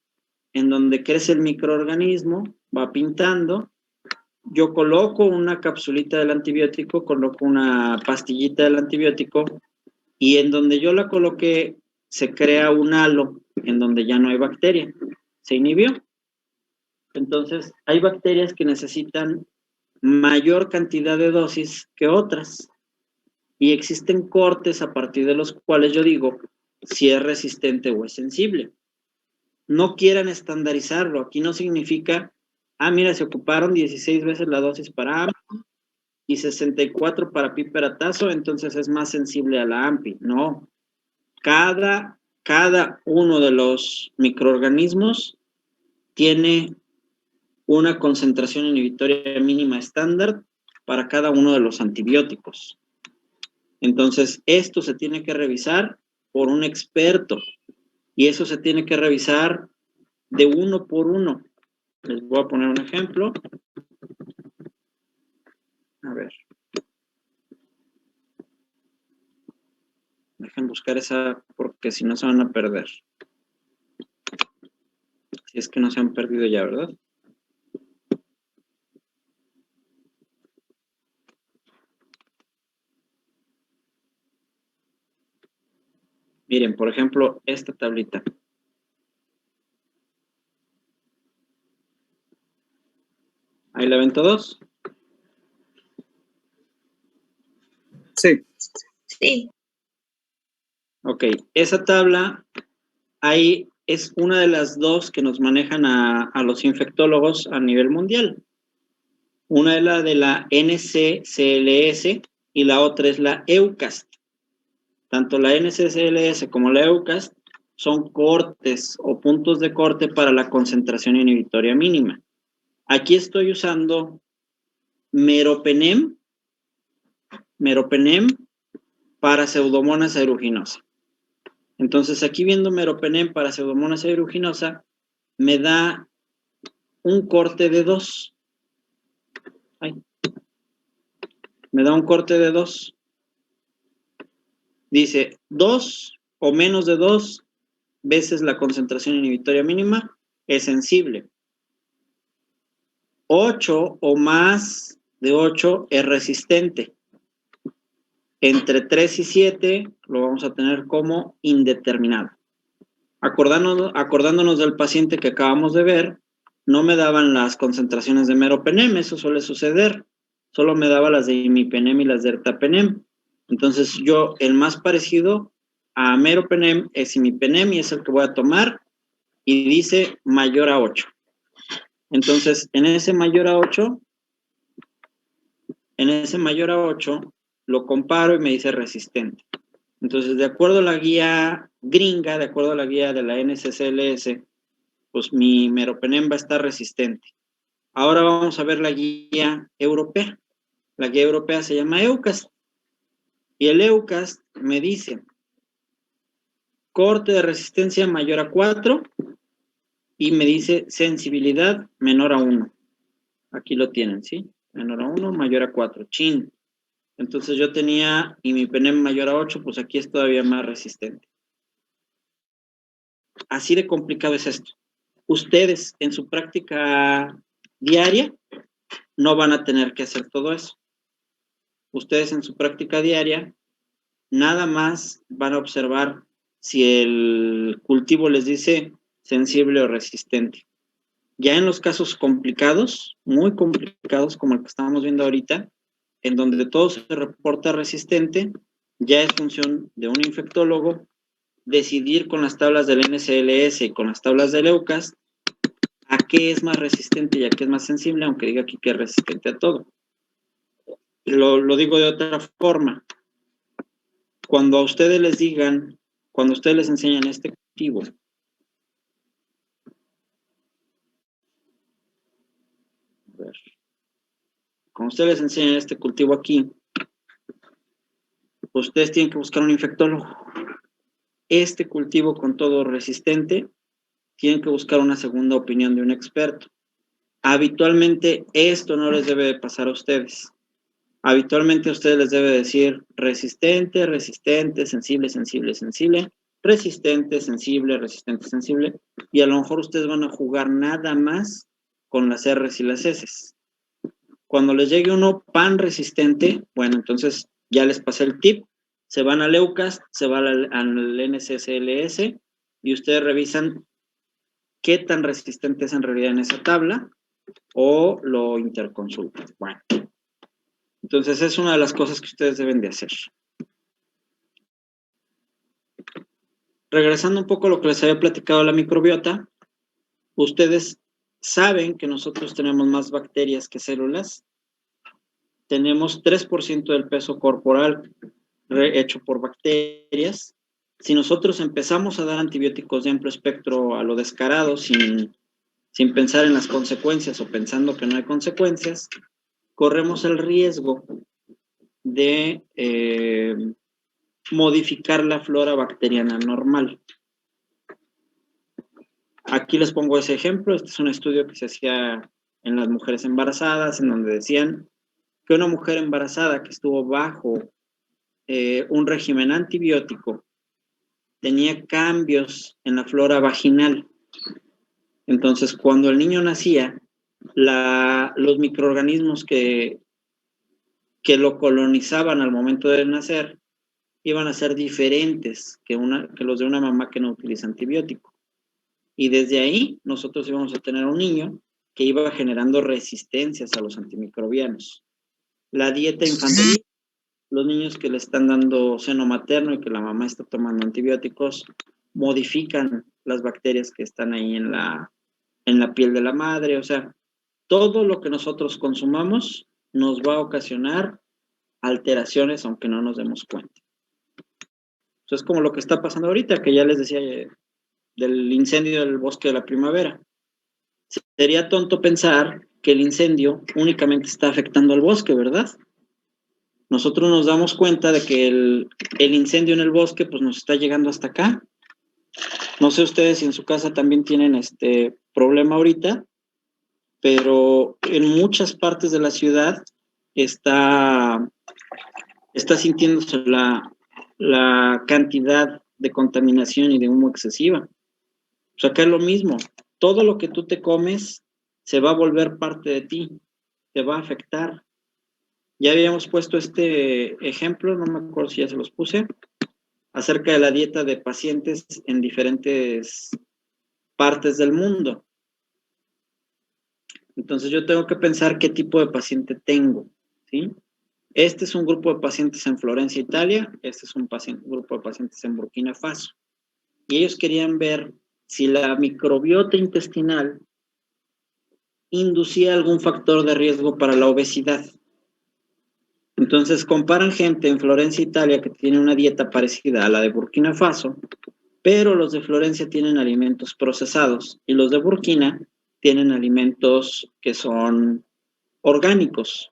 en donde crece el microorganismo, va pintando. Yo coloco una capsulita del antibiótico, coloco una pastillita del antibiótico, y en donde yo la coloqué, se crea un halo, en donde ya no hay bacteria. Se inhibió. Entonces, hay bacterias que necesitan mayor cantidad de dosis que otras. Y existen cortes a partir de los cuales yo digo si es resistente o es sensible. No quieran estandarizarlo. Aquí no significa, mira, se ocuparon 16 veces la dosis para AMPI y 64 para piperatazo, entonces es más sensible a la AMPI. No. Cada uno de los microorganismos tiene una concentración inhibitoria mínima estándar para cada uno de los antibióticos. Entonces, esto se tiene que revisar por un experto y eso se tiene que revisar de uno por uno. Les voy a poner un ejemplo. A ver. Dejen buscar esa porque si no se van a perder. Si es que no se han perdido ya, ¿verdad? Miren, por ejemplo, esta tablita. ¿Ahí la ven todos? Sí. Sí. Ok, esa tabla, ahí es una de las dos que nos manejan a los infectólogos a nivel mundial. Una es la de la NCCLS y la otra es la EUCAST. Tanto la NCCLS como la EUCAST son cortes o puntos de corte para la concentración inhibitoria mínima. Aquí estoy usando meropenem para Pseudomonas aeruginosa. Entonces, aquí viendo meropenem para Pseudomonas aeruginosa, me da un corte de 2. Me da un corte de 2. Dice 2 o menos de 2 veces la concentración inhibitoria mínima es sensible. 8 o más de 8 es resistente. Entre 3 y 7 lo vamos a tener como indeterminado. Acordándonos del paciente que acabamos de ver, no me daban las concentraciones de meropenem, eso suele suceder. Solo me daba las de imipenem y las de ertapenem. Entonces yo, el más parecido a meropenem es imipenem y es el que voy a tomar y dice mayor a 8. Entonces, en ese mayor a 8, lo comparo y me dice resistente. Entonces, de acuerdo a la guía gringa, de acuerdo a la guía de la NCCLS, pues mi meropenem va a estar resistente. Ahora vamos a ver la guía europea. La guía europea se llama EUCAST. Y el EUCAST me dice corte de resistencia mayor a 4 y me dice sensibilidad menor a 1. Aquí lo tienen, ¿sí? Menor a 1, mayor a 4. Chin. Entonces yo tenía imipenem mayor a 8, pues aquí es todavía más resistente. Así de complicado es esto. Ustedes en su práctica diaria no van a tener que hacer todo eso. Ustedes en su práctica diaria nada más van a observar si el cultivo les dice sensible o resistente. Ya en los casos complicados, muy complicados, como el que estamos viendo ahorita, en donde todo se reporta resistente, ya es función de un infectólogo decidir con las tablas del NCLS y con las tablas del EUCAST a qué es más resistente y a qué es más sensible, aunque diga aquí que es resistente a todo. Lo digo de otra forma. Cuando a ustedes les digan, cuando ustedes les enseñan este cultivo, cuando ustedes les enseñan este cultivo aquí, ustedes tienen que buscar un infectólogo. Este cultivo con todo resistente, tienen que buscar una segunda opinión de un experto. Habitualmente esto no les debe de pasar a ustedes. Habitualmente a ustedes les debe decir resistente, resistente, sensible, sensible, sensible, resistente, sensible, resistente, sensible, y a lo mejor ustedes van a jugar nada más con las R's y las S's. Cuando les llegue uno pan resistente, bueno, entonces ya les pasé el tip, se van al EUCAST, se van al NCSLS y ustedes revisan qué tan resistente es en realidad en esa tabla o lo interconsultan. Bueno, entonces es una de las cosas que ustedes deben de hacer. Regresando un poco a lo que les había platicado de la microbiota, ustedes saben que nosotros tenemos más bacterias que células. Tenemos 3% del peso corporal hecho por bacterias. Si nosotros empezamos a dar antibióticos de amplio espectro a lo descarado, sin pensar en las consecuencias o pensando que no hay consecuencias, corremos el riesgo de modificar la flora bacteriana normal. Aquí les pongo ese ejemplo. Este es un estudio que se hacía en las mujeres embarazadas, en donde decían que una mujer embarazada que estuvo bajo un régimen antibiótico tenía cambios en la flora vaginal. Entonces, cuando el niño nacía, los microorganismos que lo colonizaban al momento de nacer iban a ser diferentes que los de una mamá que no utiliza antibiótico. Y desde ahí nosotros íbamos a tener un niño que iba generando resistencias a los antimicrobianos. La dieta infantil, los niños que le están dando seno materno y que la mamá está tomando antibióticos, modifican las bacterias que están ahí en la piel de la madre. O sea, todo lo que nosotros consumamos nos va a ocasionar alteraciones aunque no nos demos cuenta. Eso es como lo que está pasando ahorita, que ya les decía del incendio del bosque de la primavera. Sería tonto pensar que el incendio únicamente está afectando al bosque, ¿verdad? Nosotros nos damos cuenta de que el incendio en el bosque pues nos está llegando hasta acá. No sé ustedes si en su casa también tienen este problema ahorita, pero en muchas partes de la ciudad está sintiéndose la cantidad de contaminación y de humo excesiva. O sea, acá es lo mismo. Todo lo que tú te comes se va a volver parte de ti, te va a afectar. Ya habíamos puesto este ejemplo, no me acuerdo si ya se los puse, acerca de la dieta de pacientes en diferentes partes del mundo. Entonces yo tengo que pensar qué tipo de paciente tengo, ¿sí? Este es un grupo de pacientes en Florencia, Italia. Este es un grupo de pacientes en Burkina Faso. Y ellos querían ver si la microbiota intestinal inducía algún factor de riesgo para la obesidad. Entonces comparan gente en Florencia, Italia, que tiene una dieta parecida a la de Burkina Faso, pero los de Florencia tienen alimentos procesados y los de Burkina tienen alimentos que son orgánicos.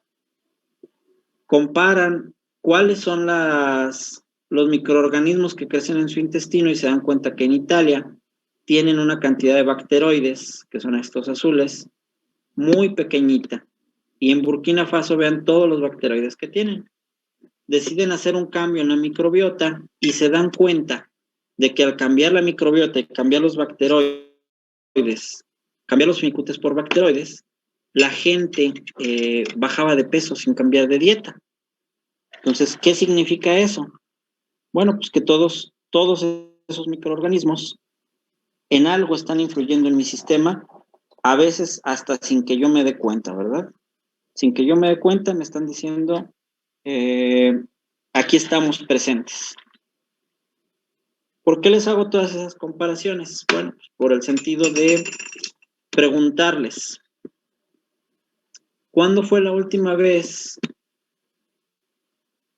Comparan cuáles son los microorganismos que crecen en su intestino y se dan cuenta que en Italia tienen una cantidad de bacteroides, que son estos azules, muy pequeñita. Y en Burkina Faso vean todos los bacteroides que tienen. Deciden hacer un cambio en la microbiota y se dan cuenta de que al cambiar la microbiota y cambiar los bacteroides, cambiar los finicutes por bacteroides, la gente bajaba de peso sin cambiar de dieta. Entonces, ¿qué significa eso? Bueno, pues que todos esos microorganismos en algo están influyendo en mi sistema, a veces hasta sin que yo me dé cuenta, ¿verdad? Sin que yo me dé cuenta, me están diciendo, aquí estamos presentes. ¿Por qué les hago todas esas comparaciones? Bueno, pues por el sentido de preguntarles, ¿cuándo fue la última vez,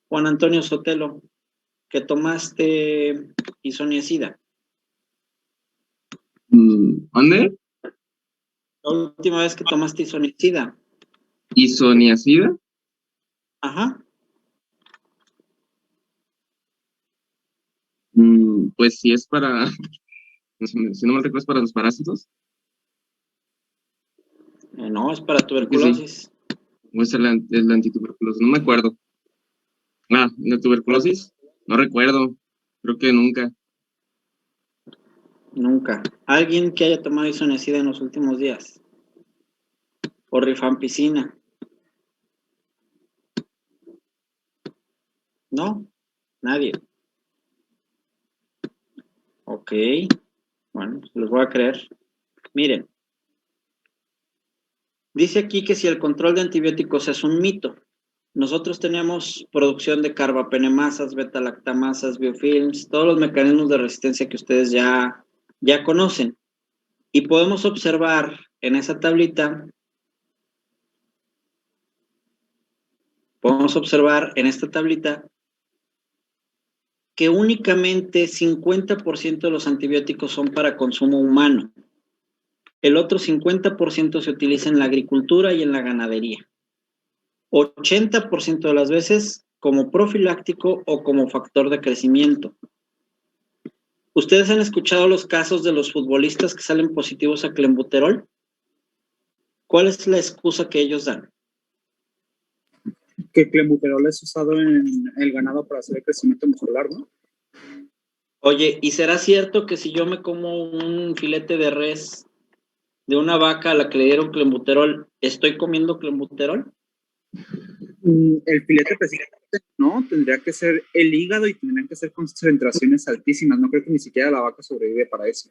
Juan Antonio Sotelo, que tomaste isoniazida? ¿Dónde? La última vez que tomaste isoniazida. ¿Isoniazida? Ajá. Pues si es para, si no me recuerdo, es para los parásitos. No, es para tuberculosis. Sí. O es la antituberculosis, no me acuerdo. ¿La tuberculosis? No recuerdo, creo que nunca. Nunca. ¿Alguien que haya tomado isoniazida en los últimos días? ¿O rifampicina? No, nadie. Ok, bueno, los voy a creer. Miren, dice aquí que si el control de antibióticos es un mito, nosotros tenemos producción de carbapenemasas, beta-lactamasas, biofilms, todos los mecanismos de resistencia que ustedes ya conocen. Y podemos observar en esa tablita, que únicamente 50% de los antibióticos son para consumo humano. El otro 50% se utiliza en la agricultura y en la ganadería. 80% de las veces como profiláctico o como factor de crecimiento. ¿Ustedes han escuchado los casos de los futbolistas que salen positivos a clenbuterol? ¿Cuál es la excusa que ellos dan? Que clenbuterol es usado en el ganado para hacer el crecimiento muscular, ¿no? Oye, ¿y será cierto que si yo me como un filete de res de una vaca a la que le dieron clenbuterol, estoy comiendo clenbuterol? El filete precisamente no, tendría que ser el hígado y tendrían que ser concentraciones altísimas. No creo que ni siquiera la vaca sobrevive para eso.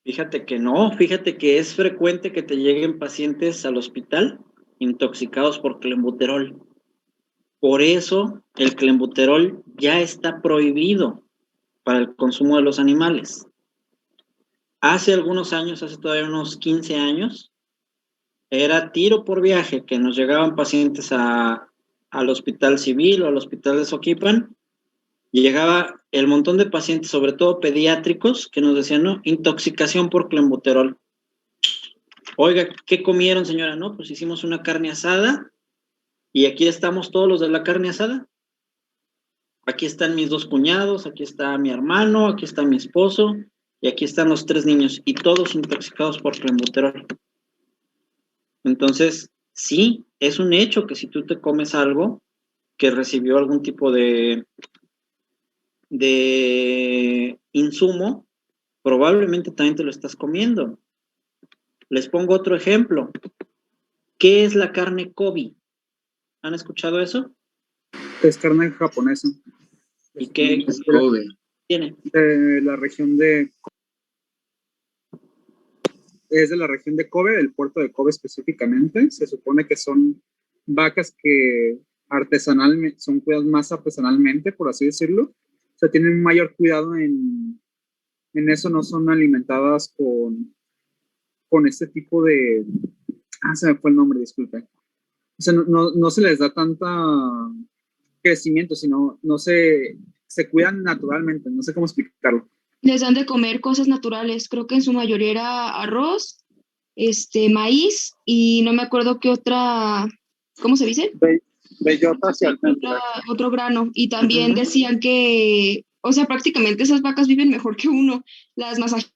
Fíjate que no, fíjate que es frecuente que te lleguen pacientes al hospital intoxicados por clenbuterol. Por eso el clenbuterol ya está prohibido para el consumo de los animales. Hace algunos años, hace todavía unos 15 años, era tiro por viaje que nos llegaban pacientes al hospital civil o al hospital de Soquipan, y llegaba el montón de pacientes, sobre todo pediátricos, que nos decían, no, intoxicación por clenbuterol. Oiga, ¿qué comieron, señora? No, pues hicimos una carne asada y aquí estamos todos los de la carne asada. Aquí están mis 2 cuñados, aquí está mi hermano, aquí está mi esposo y aquí están los 3 niños y todos intoxicados por clenbuterol. Entonces, sí, es un hecho que si tú te comes algo que recibió algún tipo de insumo, probablemente también te lo estás comiendo. Les pongo otro ejemplo. ¿Qué es la carne Kobe? ¿Han escuchado eso? Es carne japonesa. ¿Y qué tiene? De la región de... Es de la región de Kobe, del puerto de Kobe específicamente. Se supone que son vacas que artesanalmente, son cuidadas más artesanalmente, por así decirlo. O sea, tienen un mayor cuidado en eso, no son alimentadas con este tipo de... se me fue el nombre, disculpe. O sea, no se les da tanta crecimiento, sino no se cuidan naturalmente, no sé cómo explicarlo. Les dan de comer cosas naturales, creo que en su mayoría era arroz, maíz y no me acuerdo qué otra, ¿cómo se dice? Bellotas y almendras. Otro grano. Y también decían que, o sea, prácticamente esas vacas viven mejor que uno. Las masajeaban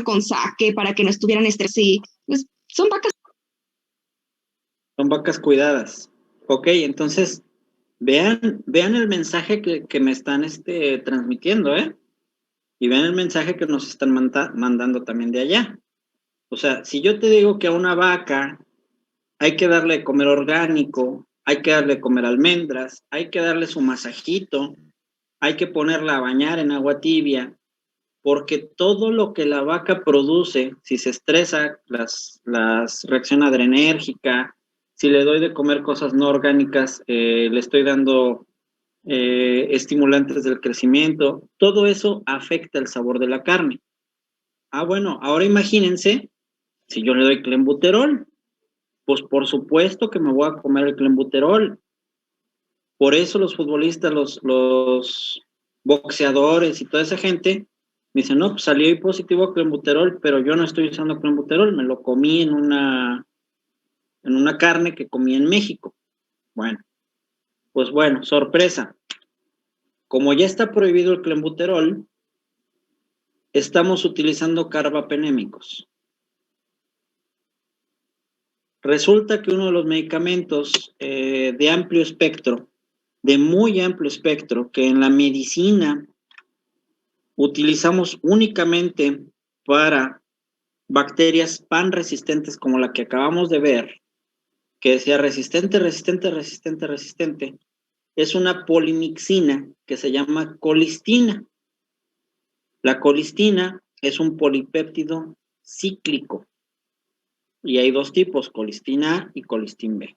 con saque para que no estuvieran estresadas. Y pues son vacas. Son vacas cuidadas. Ok, entonces, vean el mensaje que me están transmitiendo, ¿eh? Y vean el mensaje que nos están mandando también de allá. O sea, si yo te digo que a una vaca hay que darle de comer orgánico, hay que darle de comer almendras, hay que darle su masajito, hay que ponerla a bañar en agua tibia, porque todo lo que la vaca produce, si se estresa, las reacción adrenérgica, si le doy de comer cosas no orgánicas, le estoy dando estimulantes del crecimiento, todo eso afecta el sabor de la carne. Ah, bueno, ahora imagínense, si yo le doy clenbuterol, pues por supuesto que me voy a comer el clenbuterol. Por eso los futbolistas, los boxeadores y toda esa gente dicen, no, pues salió hoy positivo clenbuterol, pero yo no estoy usando clenbuterol, me lo comí en una carne que comí en México. Bueno, pues bueno, sorpresa. Como ya está prohibido el clenbuterol, estamos utilizando carbapenémicos. Resulta que uno de los medicamentos de amplio espectro, de muy amplio espectro, que en la medicina utilizamos únicamente para bacterias pan resistentes como la que acabamos de ver, que decía resistente, es una polimixina que se llama colistina. La colistina es un polipéptido cíclico y hay dos tipos, colistina A y colistin B.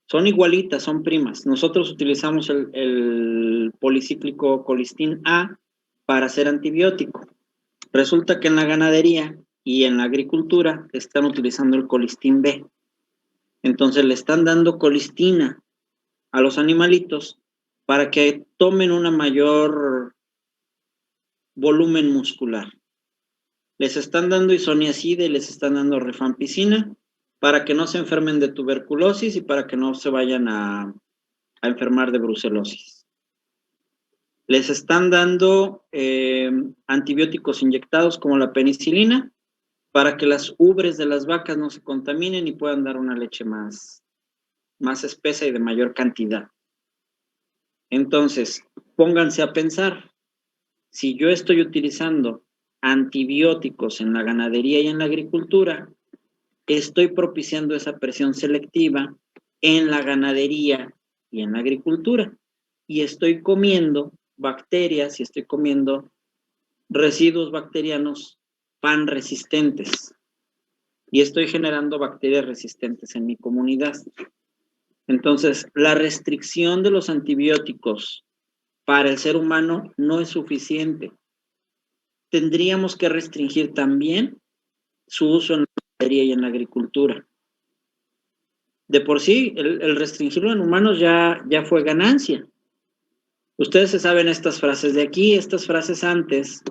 Son igualitas, son primas. Nosotros utilizamos el policíclico colistin A para hacer antibiótico. Resulta que en la ganadería y en la agricultura están utilizando el colistin B. Entonces le están dando colistina a los animalitos para que tomen una mayor volumen muscular. Les están dando isoniazida y les están dando rifampicina para que no se enfermen de tuberculosis y para que no se vayan a enfermar de brucelosis. Les están dando antibióticos inyectados como la penicilina para que las ubres de las vacas no se contaminen y puedan dar una leche más espesa y de mayor cantidad. Entonces, pónganse a pensar, si yo estoy utilizando antibióticos en la ganadería y en la agricultura, estoy propiciando esa presión selectiva en la ganadería y en la agricultura. Y estoy comiendo bacterias y estoy comiendo residuos bacterianos pan resistentes. Y estoy generando bacterias resistentes en mi comunidad. Entonces, la restricción de los antibióticos para el ser humano no es suficiente. Tendríamos que restringir también su uso en la ganadería y en la agricultura. De por sí, el restringirlo en humanos ya fue ganancia. Ustedes se saben estas frases de aquí, estas frases antes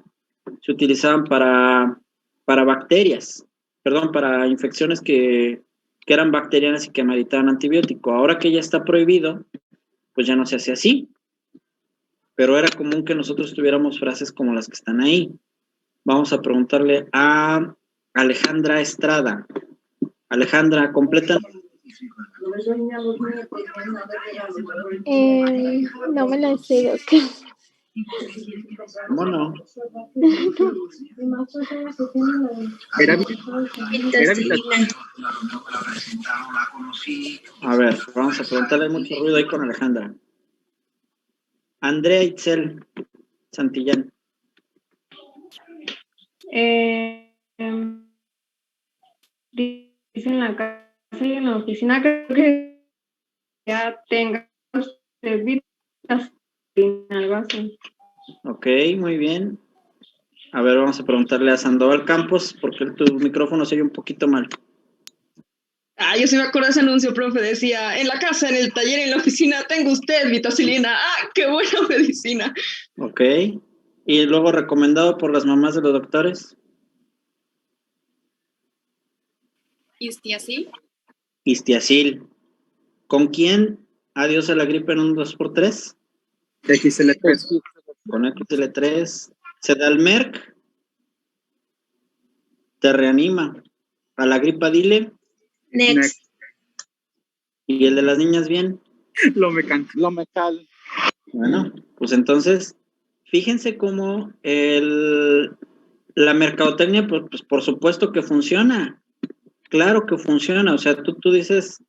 se utilizaban para bacterias, perdón, para infecciones que eran bacterianas y que ameritaban antibiótico. Ahora que ya está prohibido, pues ya no se hace así. Pero era común que nosotros tuviéramos frases como las que están ahí. Vamos a preguntarle a Alejandra Estrada. Alejandra, completa. No me la sé, doctor. ¿Cómo no? A ver, vamos a preguntarle mucho ruido ahí con Alejandra. Andrea Itzel Santillán. Dice en la casa y en la oficina, creo que ya tenga usted algo así. Ok, muy bien. A ver, vamos a preguntarle a Sandoval Campos, porque tu micrófono se oye un poquito mal. Ah, yo sí me acuerdo de ese anuncio, profe, decía, en la casa, en el taller, en la oficina, tengo usted vitacilina. ¡Ah, qué buena medicina! Ok. Y luego recomendado por las mamás de los doctores. Istiazil. Istiazil. ¿Con quién? Adiós a la gripe en un 2x3. XL3. Con XL3. Sedalmerc. Te reanima. A la gripa dile. Next. ¿Y el de las niñas bien? Lomecal. Bueno, pues entonces, fíjense cómo la mercadotecnia, pues por supuesto que funciona. Claro que funciona. O sea, tú dices,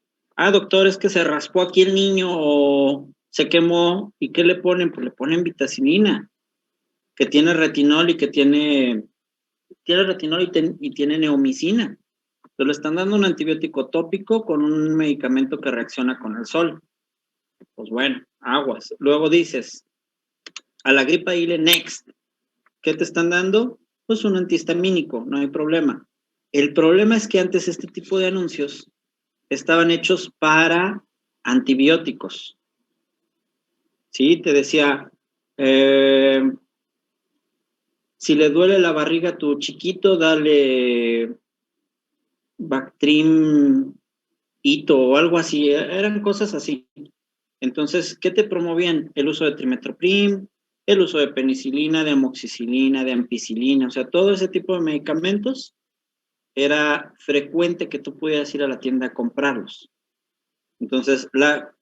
doctor, es que se raspó aquí el niño o se quemó, ¿y qué le ponen? Pues le ponen vitacilina, que tiene retinol y que tiene retinol y tiene neomicina. Entonces le están dando un antibiótico tópico con un medicamento que reacciona con el sol. Pues bueno, aguas. Luego dices, a la gripa dile next. ¿Qué te están dando? Pues un antihistamínico, no hay problema. El problema es que antes este tipo de anuncios estaban hechos para antibióticos. Sí, te decía, si le duele la barriga a tu chiquito, dale Bactrim Ito o algo así, eran cosas así. Entonces, ¿qué te promovían? El uso de trimetoprim, el uso de penicilina, de amoxicilina, de ampicilina, o sea, todo ese tipo de medicamentos era frecuente que tú pudieras ir a la tienda a comprarlos. Entonces, la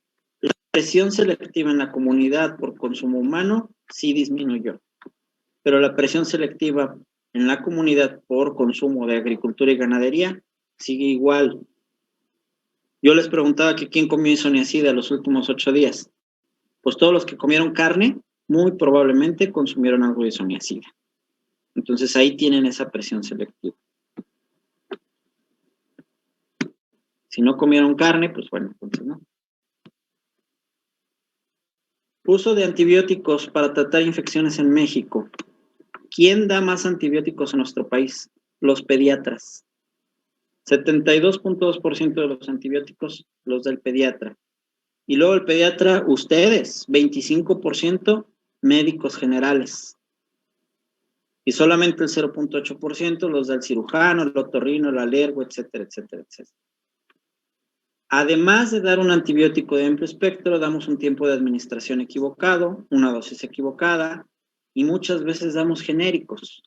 presión selectiva en la comunidad por consumo humano sí disminuyó, pero la presión selectiva en la comunidad por consumo de agricultura y ganadería sigue igual. Yo les preguntaba que quién comió isoniazida los últimos 8 días. Pues todos los que comieron carne, muy probablemente consumieron algo de isoniazida. Entonces ahí tienen esa presión selectiva. Si no comieron carne, pues bueno, entonces no. Uso de antibióticos para tratar infecciones en México. ¿Quién da más antibióticos en nuestro país? Los pediatras. 72.2% de los antibióticos los da el pediatra. Y luego el pediatra, ustedes, 25% médicos generales. Y solamente el 0.8% los da el cirujano, el otorrino, el alergo, etcétera, etcétera, etcétera. Además de dar un antibiótico de amplio espectro, damos un tiempo de administración equivocado, una dosis equivocada, y muchas veces damos genéricos.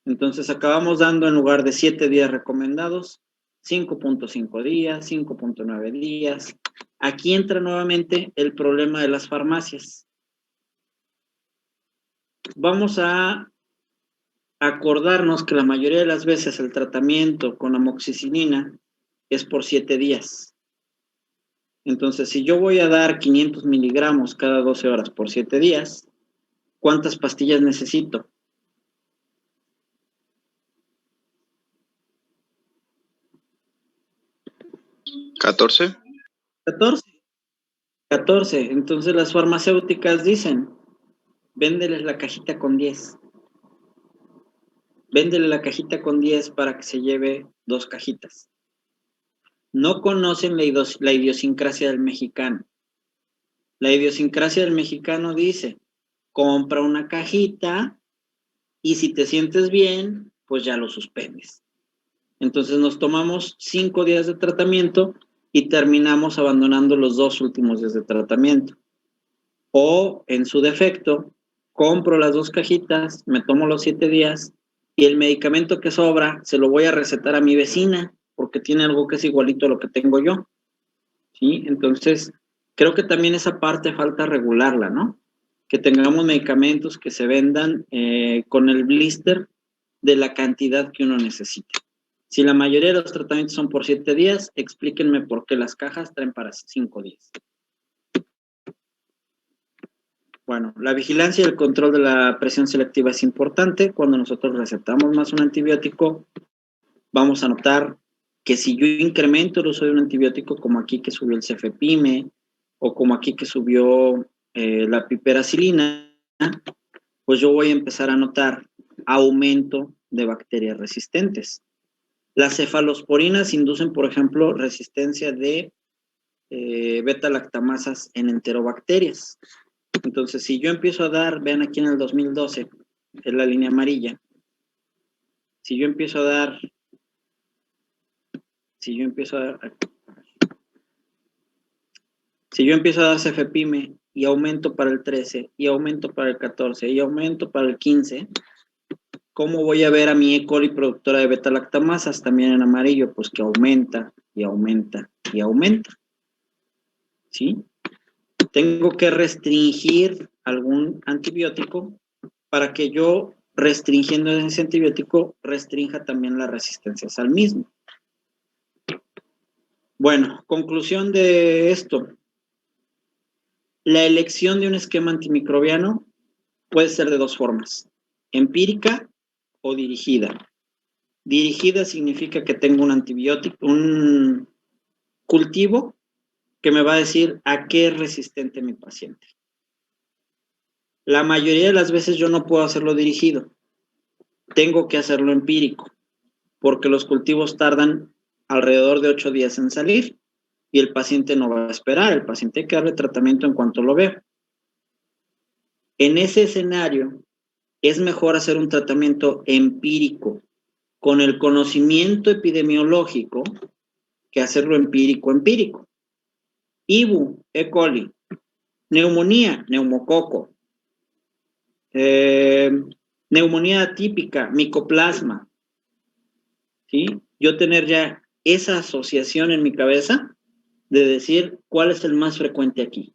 Entonces acabamos dando en lugar de 7 días recomendados, 5.5 días, 5.9 días. Aquí entra nuevamente el problema de las farmacias. Vamos a acordarnos que la mayoría de las veces el tratamiento con amoxicilina es por 7 días. Entonces, si yo voy a dar 500 miligramos cada 12 horas por 7 días, ¿cuántas pastillas necesito? ¿14? 14. Entonces las farmacéuticas dicen, véndeles la cajita con 10. Véndele la cajita con 10 para que se lleve 2 cajitas. No conocen la idiosincrasia del mexicano. La idiosincrasia del mexicano dice, compra una cajita y si te sientes bien, pues ya lo suspendes. Entonces nos tomamos 5 días de tratamiento y terminamos abandonando los 2 últimos días de tratamiento. O, en su defecto, compro las 2 cajitas, me tomo los 7 días y el medicamento que sobra se lo voy a recetar a mi vecina porque tiene algo que es igualito a lo que tengo yo. ¿Sí? Entonces, creo que también esa parte falta regularla, ¿no? Que tengamos medicamentos que se vendan con el blister de la cantidad que uno necesita. Si la mayoría de los tratamientos son por 7 días, explíquenme por qué las cajas traen para 5 días. Bueno, la vigilancia y el control de la presión selectiva es importante. Cuando nosotros recetamos más un antibiótico, vamos a notar que si yo incremento el uso de un antibiótico, como aquí que subió el cefepime, o como aquí que subió la piperacilina, pues yo voy a empezar a notar aumento de bacterias resistentes. Las cefalosporinas inducen, por ejemplo, resistencia de beta-lactamasas en enterobacterias. Entonces, si yo empiezo a dar, vean aquí en el 2012, es la línea amarilla, si yo empiezo a dar cefepime y aumento para el 13, y aumento para el 14, y aumento para el 15, ¿cómo voy a ver a mi E. coli productora de beta-lactamasas también en amarillo? Pues que aumenta, y aumenta, y aumenta. ¿Sí? Tengo que restringir algún antibiótico para que yo, restringiendo ese antibiótico, restrinja también las resistencias al mismo. Bueno, conclusión de esto. La elección de un esquema antimicrobiano puede ser de dos formas, empírica o dirigida. Dirigida significa que tengo un antibiótico, un cultivo que me va a decir a qué es resistente mi paciente. La mayoría de las veces yo no puedo hacerlo dirigido. Tengo que hacerlo empírico, porque los cultivos tardan alrededor de 8 días en salir y el paciente no va a esperar. El paciente hay que darle tratamiento en cuanto lo vea. En ese escenario, es mejor hacer un tratamiento empírico con el conocimiento epidemiológico que hacerlo empírico. IBU, E. coli, neumonía, neumococo, neumonía atípica, micoplasma, ¿sí? Yo tener ya esa asociación en mi cabeza de decir cuál es el más frecuente aquí.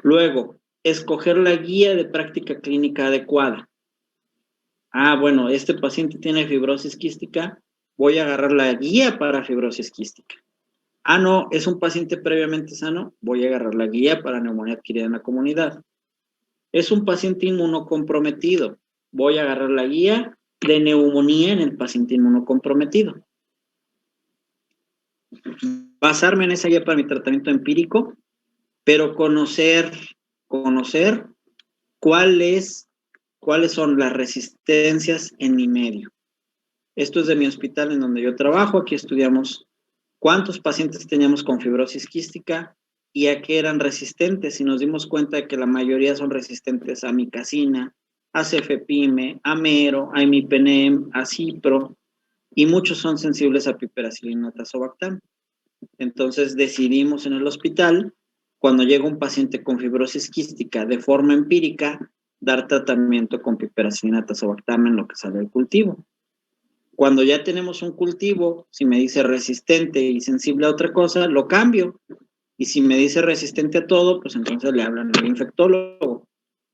Luego, escoger la guía de práctica clínica adecuada. Ah, bueno, este paciente tiene fibrosis quística, voy a agarrar la guía para fibrosis quística. Ah, no, es un paciente previamente sano, voy a agarrar la guía para neumonía adquirida en la comunidad. Es un paciente inmunocomprometido, voy a agarrar la guía de neumonía en el paciente inmunocomprometido. Basarme en esa guía para mi tratamiento empírico, pero conocer cuáles son las resistencias en mi medio. Esto es de mi hospital en donde yo trabajo. Aquí estudiamos cuántos pacientes teníamos con fibrosis quística y a qué eran resistentes, y nos dimos cuenta de que la mayoría son resistentes a micacina, a cefepime, a mero, a imipenem, a cipro, y muchos son sensibles a piperacilina tazobactam. Entonces decidimos en el hospital, cuando llega un paciente con fibrosis quística de forma empírica, dar tratamiento con piperacilina tazobactam en lo que sale del cultivo. Cuando ya tenemos un cultivo, si me dice resistente y sensible a otra cosa, lo cambio. Y si me dice resistente a todo, pues entonces le hablan al infectólogo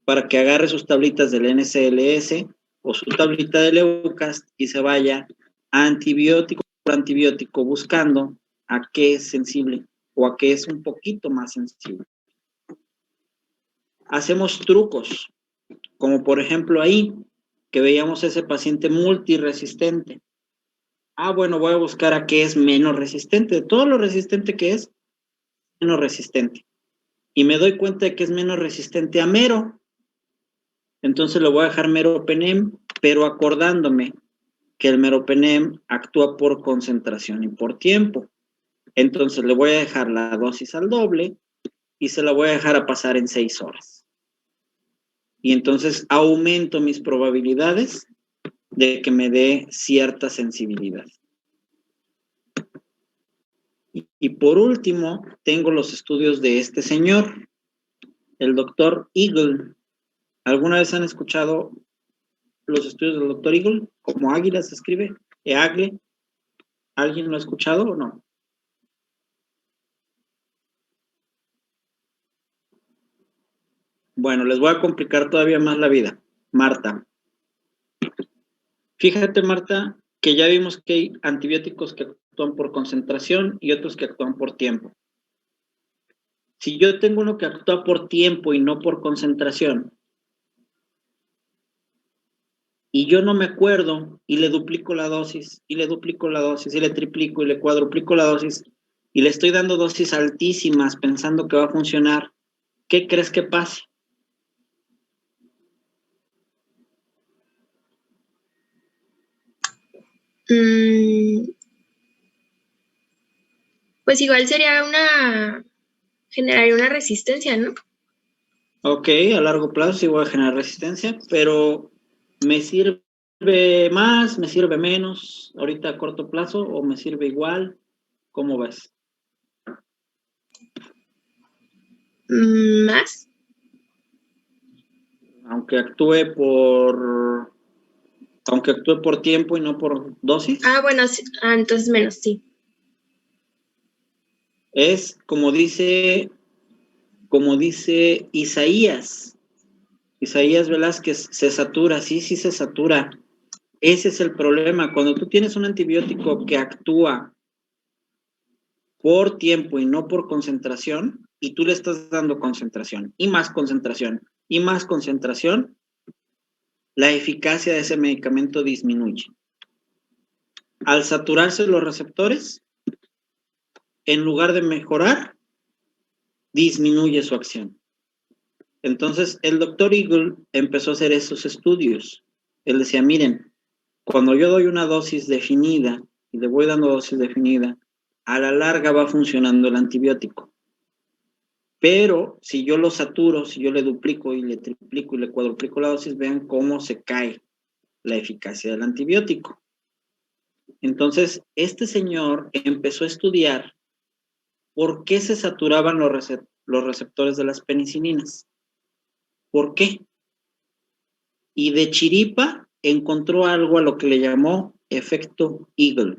para que agarre sus tablitas del NCLS o su tablita de Leucast y se vaya a antibiótico por antibiótico buscando a qué es sensible o a qué es un poquito más sensible. Hacemos trucos, como por ejemplo ahí, que veíamos ese paciente multiresistente. Ah, bueno, voy a buscar a qué es menos resistente. De todo lo resistente que es, menos resistente. Y me doy cuenta de que es menos resistente a mero. Entonces lo voy a dejar meropenem, pero acordándome que el meropenem actúa por concentración y por tiempo. Entonces le voy a dejar la dosis al doble y se la voy a dejar a pasar en 6 horas. Y entonces aumento mis probabilidades de que me dé cierta sensibilidad. Y por último, tengo los estudios de este señor, el doctor Eagle. ¿Alguna vez han escuchado los estudios del doctor Eagle? ¿Como águila se escribe? ¿Eagle? ¿Alguien lo ha escuchado o no? Bueno, les voy a complicar todavía más la vida. Marta. Fíjate, Marta, que ya vimos que hay antibióticos que actúan por concentración y otros que actúan por tiempo. Si yo tengo uno que actúa por tiempo y no por concentración, y yo no me acuerdo, y le duplico la dosis, y le duplico la dosis, y le triplico, y le cuadruplico la dosis, y le estoy dando dosis altísimas pensando que va a funcionar, ¿qué crees que pase? Pues igual generaría una resistencia, ¿no? Ok, a largo plazo sí voy a generar resistencia, pero ¿me sirve más, me sirve menos ahorita a corto plazo o me sirve igual? ¿Cómo ves? ¿Más? Aunque actúe por tiempo y no por dosis. Ah, bueno, sí. Entonces menos, sí. Es como dice Isaías Velázquez, se satura, sí se satura. Ese es el problema. Cuando tú tienes un antibiótico que actúa por tiempo y no por concentración, y tú le estás dando concentración, y más concentración, y más concentración, la eficacia de ese medicamento disminuye. Al saturarse los receptores, en lugar de mejorar, disminuye su acción. Entonces, el doctor Eagle empezó a hacer esos estudios. Él decía, miren, cuando yo doy una dosis definida, y le voy dando dosis definida, a la larga va funcionando el antibiótico. Pero si yo lo saturo, si yo le duplico y le triplico y le cuadruplico la dosis, vean cómo se cae la eficacia del antibiótico. Entonces, este señor empezó a estudiar por qué se saturaban los receptores de las penicilinas. ¿Por qué? Y de chiripa encontró algo a lo que le llamó efecto Eagle.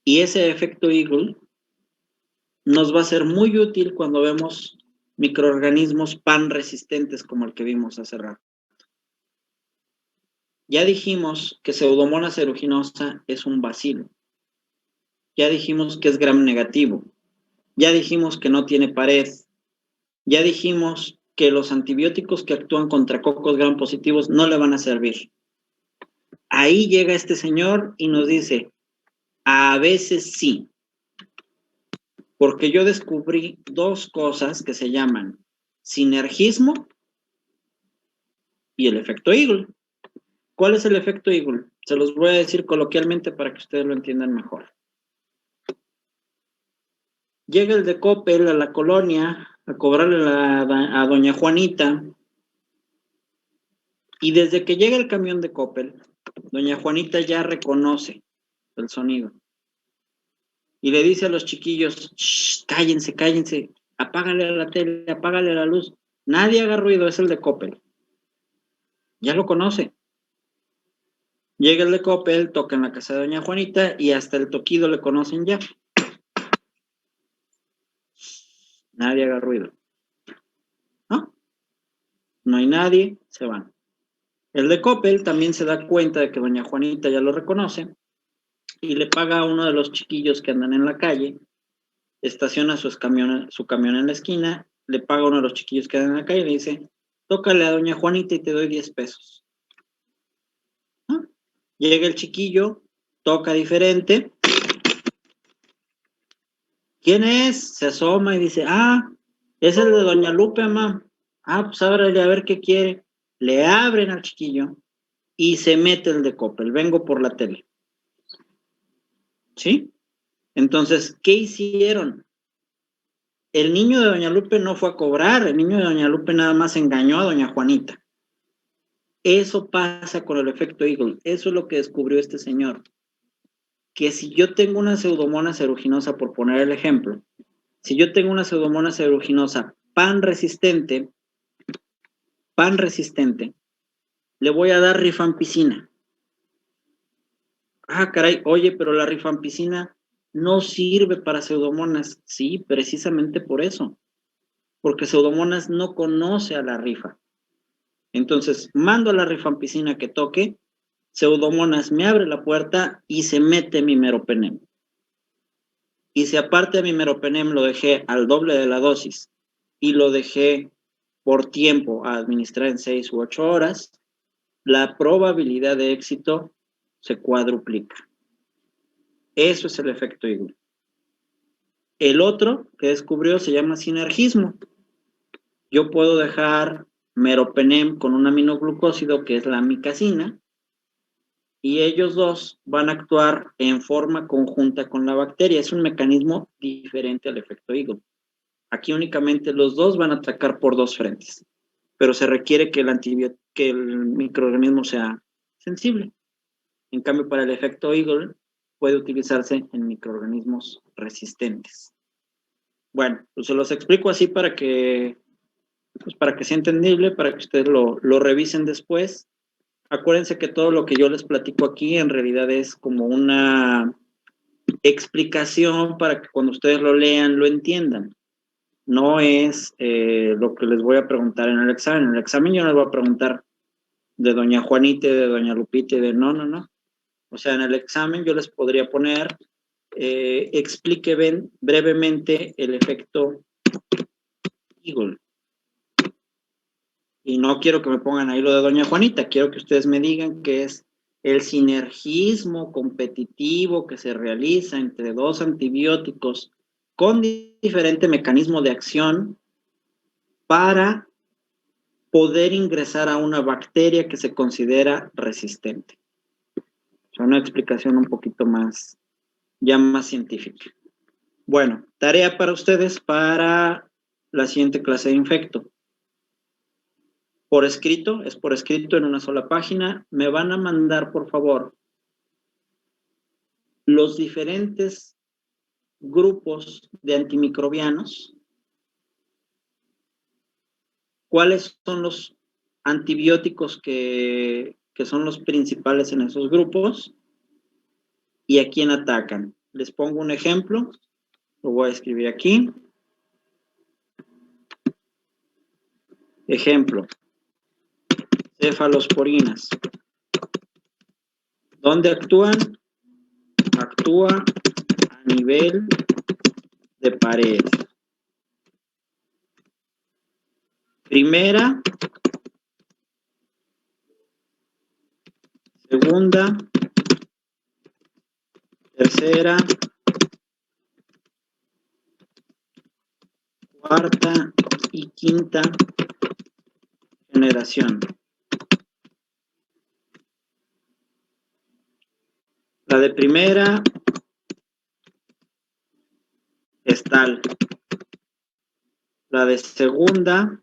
Y ese efecto Eagle nos va a ser muy útil cuando vemos microorganismos pan resistentes como el que vimos hace rato. Ya dijimos que Pseudomonas aeruginosa es un bacilo. Ya dijimos que es gram negativo. Ya dijimos que no tiene pared. Ya dijimos que los antibióticos que actúan contra cocos gram positivos no le van a servir. Ahí llega este señor y nos dice, a veces sí. Porque yo descubrí dos cosas que se llaman sinergismo y el efecto Eagle. ¿Cuál es el efecto Eagle? Se los voy a decir coloquialmente para que ustedes lo entiendan mejor. Llega el de Coppel a la colonia a cobrarle a doña Juanita, y desde que llega el camión de Coppel, doña Juanita ya reconoce el sonido. Y le dice a los chiquillos, cállense, cállense, apágale la tele, apágale la luz. Nadie haga ruido, es el de Coppel. Ya lo conoce. Llega el de Coppel, toca en la casa de doña Juanita y hasta el toquido le conocen ya. Nadie haga ruido. ¿No? No hay nadie, se van. El de Coppel también se da cuenta de que doña Juanita ya lo reconoce y le paga a uno de los chiquillos que andan en la calle, estaciona su camión en la esquina, le paga a uno de los chiquillos que andan en la calle y le dice, tócale a doña Juanita y te doy 10 pesos. ¿No? Llega el chiquillo, toca diferente. ¿Quién es? Se asoma y dice, es el de doña Lupe, mamá. Pues ábrele a ver qué quiere. Le abren al chiquillo y se mete el de Coppel. Vengo por la tele. ¿Sí? Entonces, ¿qué hicieron? El niño de doña Lupe no fue a cobrar. El niño de doña Lupe nada más engañó a doña Juanita. Eso pasa con el efecto Eagle. Eso es lo que descubrió este señor. Que si yo tengo una Pseudomonas aeruginosa, por poner el ejemplo, si yo tengo una Pseudomonas aeruginosa pan resistente, le voy a dar rifampicina. Caray, oye, pero la rifampicina no sirve para Pseudomonas. Sí, precisamente por eso. Porque Pseudomonas no conoce a la rifa. Entonces, mando a la rifampicina que toque, Pseudomonas me abre la puerta y se mete mi meropenem. Y si aparte de mi meropenem lo dejé al doble de la dosis y lo dejé por tiempo a administrar en 6 u 8 horas, la probabilidad de éxito se cuadruplica. Eso es el efecto Eagle. El otro que descubrió se llama sinergismo. Yo puedo dejar meropenem con un aminoglucósido que es la amicacina y ellos dos van a actuar en forma conjunta con la bacteria. Es un mecanismo diferente al efecto Eagle. Aquí únicamente los dos van a atacar por dos frentes, pero se requiere que el microorganismo sea sensible. En cambio, para el efecto Eagle puede utilizarse en microorganismos resistentes. Bueno, pues se los explico así para que sea entendible, para que ustedes lo revisen después. Acuérdense que todo lo que yo les platico aquí en realidad es como una explicación para que cuando ustedes lo lean lo entiendan. No es lo que les voy a preguntar en el examen. En el examen yo no les voy a preguntar de doña Juanita, de doña Lupita, no. O sea, en el examen yo les podría poner explique brevemente el efecto Eagle. Y no quiero que me pongan ahí lo de doña Juanita, quiero que ustedes me digan qué es el sinergismo competitivo que se realiza entre dos antibióticos con diferente mecanismo de acción para poder ingresar a una bacteria que se considera resistente. Es una explicación un poquito más, ya más científica. Bueno, tarea para ustedes para la siguiente clase de infecto. Por escrito, es por escrito en una sola página. Me van a mandar, por favor, los diferentes grupos de antimicrobianos. ¿Cuáles son los antibióticos que son los principales en esos grupos? ¿Y a quién atacan? Les pongo un ejemplo. Lo voy a escribir aquí. Ejemplo. Cefalosporinas. ¿Dónde actúan? Actúa a nivel de pared. Primera, segunda, tercera, cuarta y quinta generación. La de primera es tal. La de segunda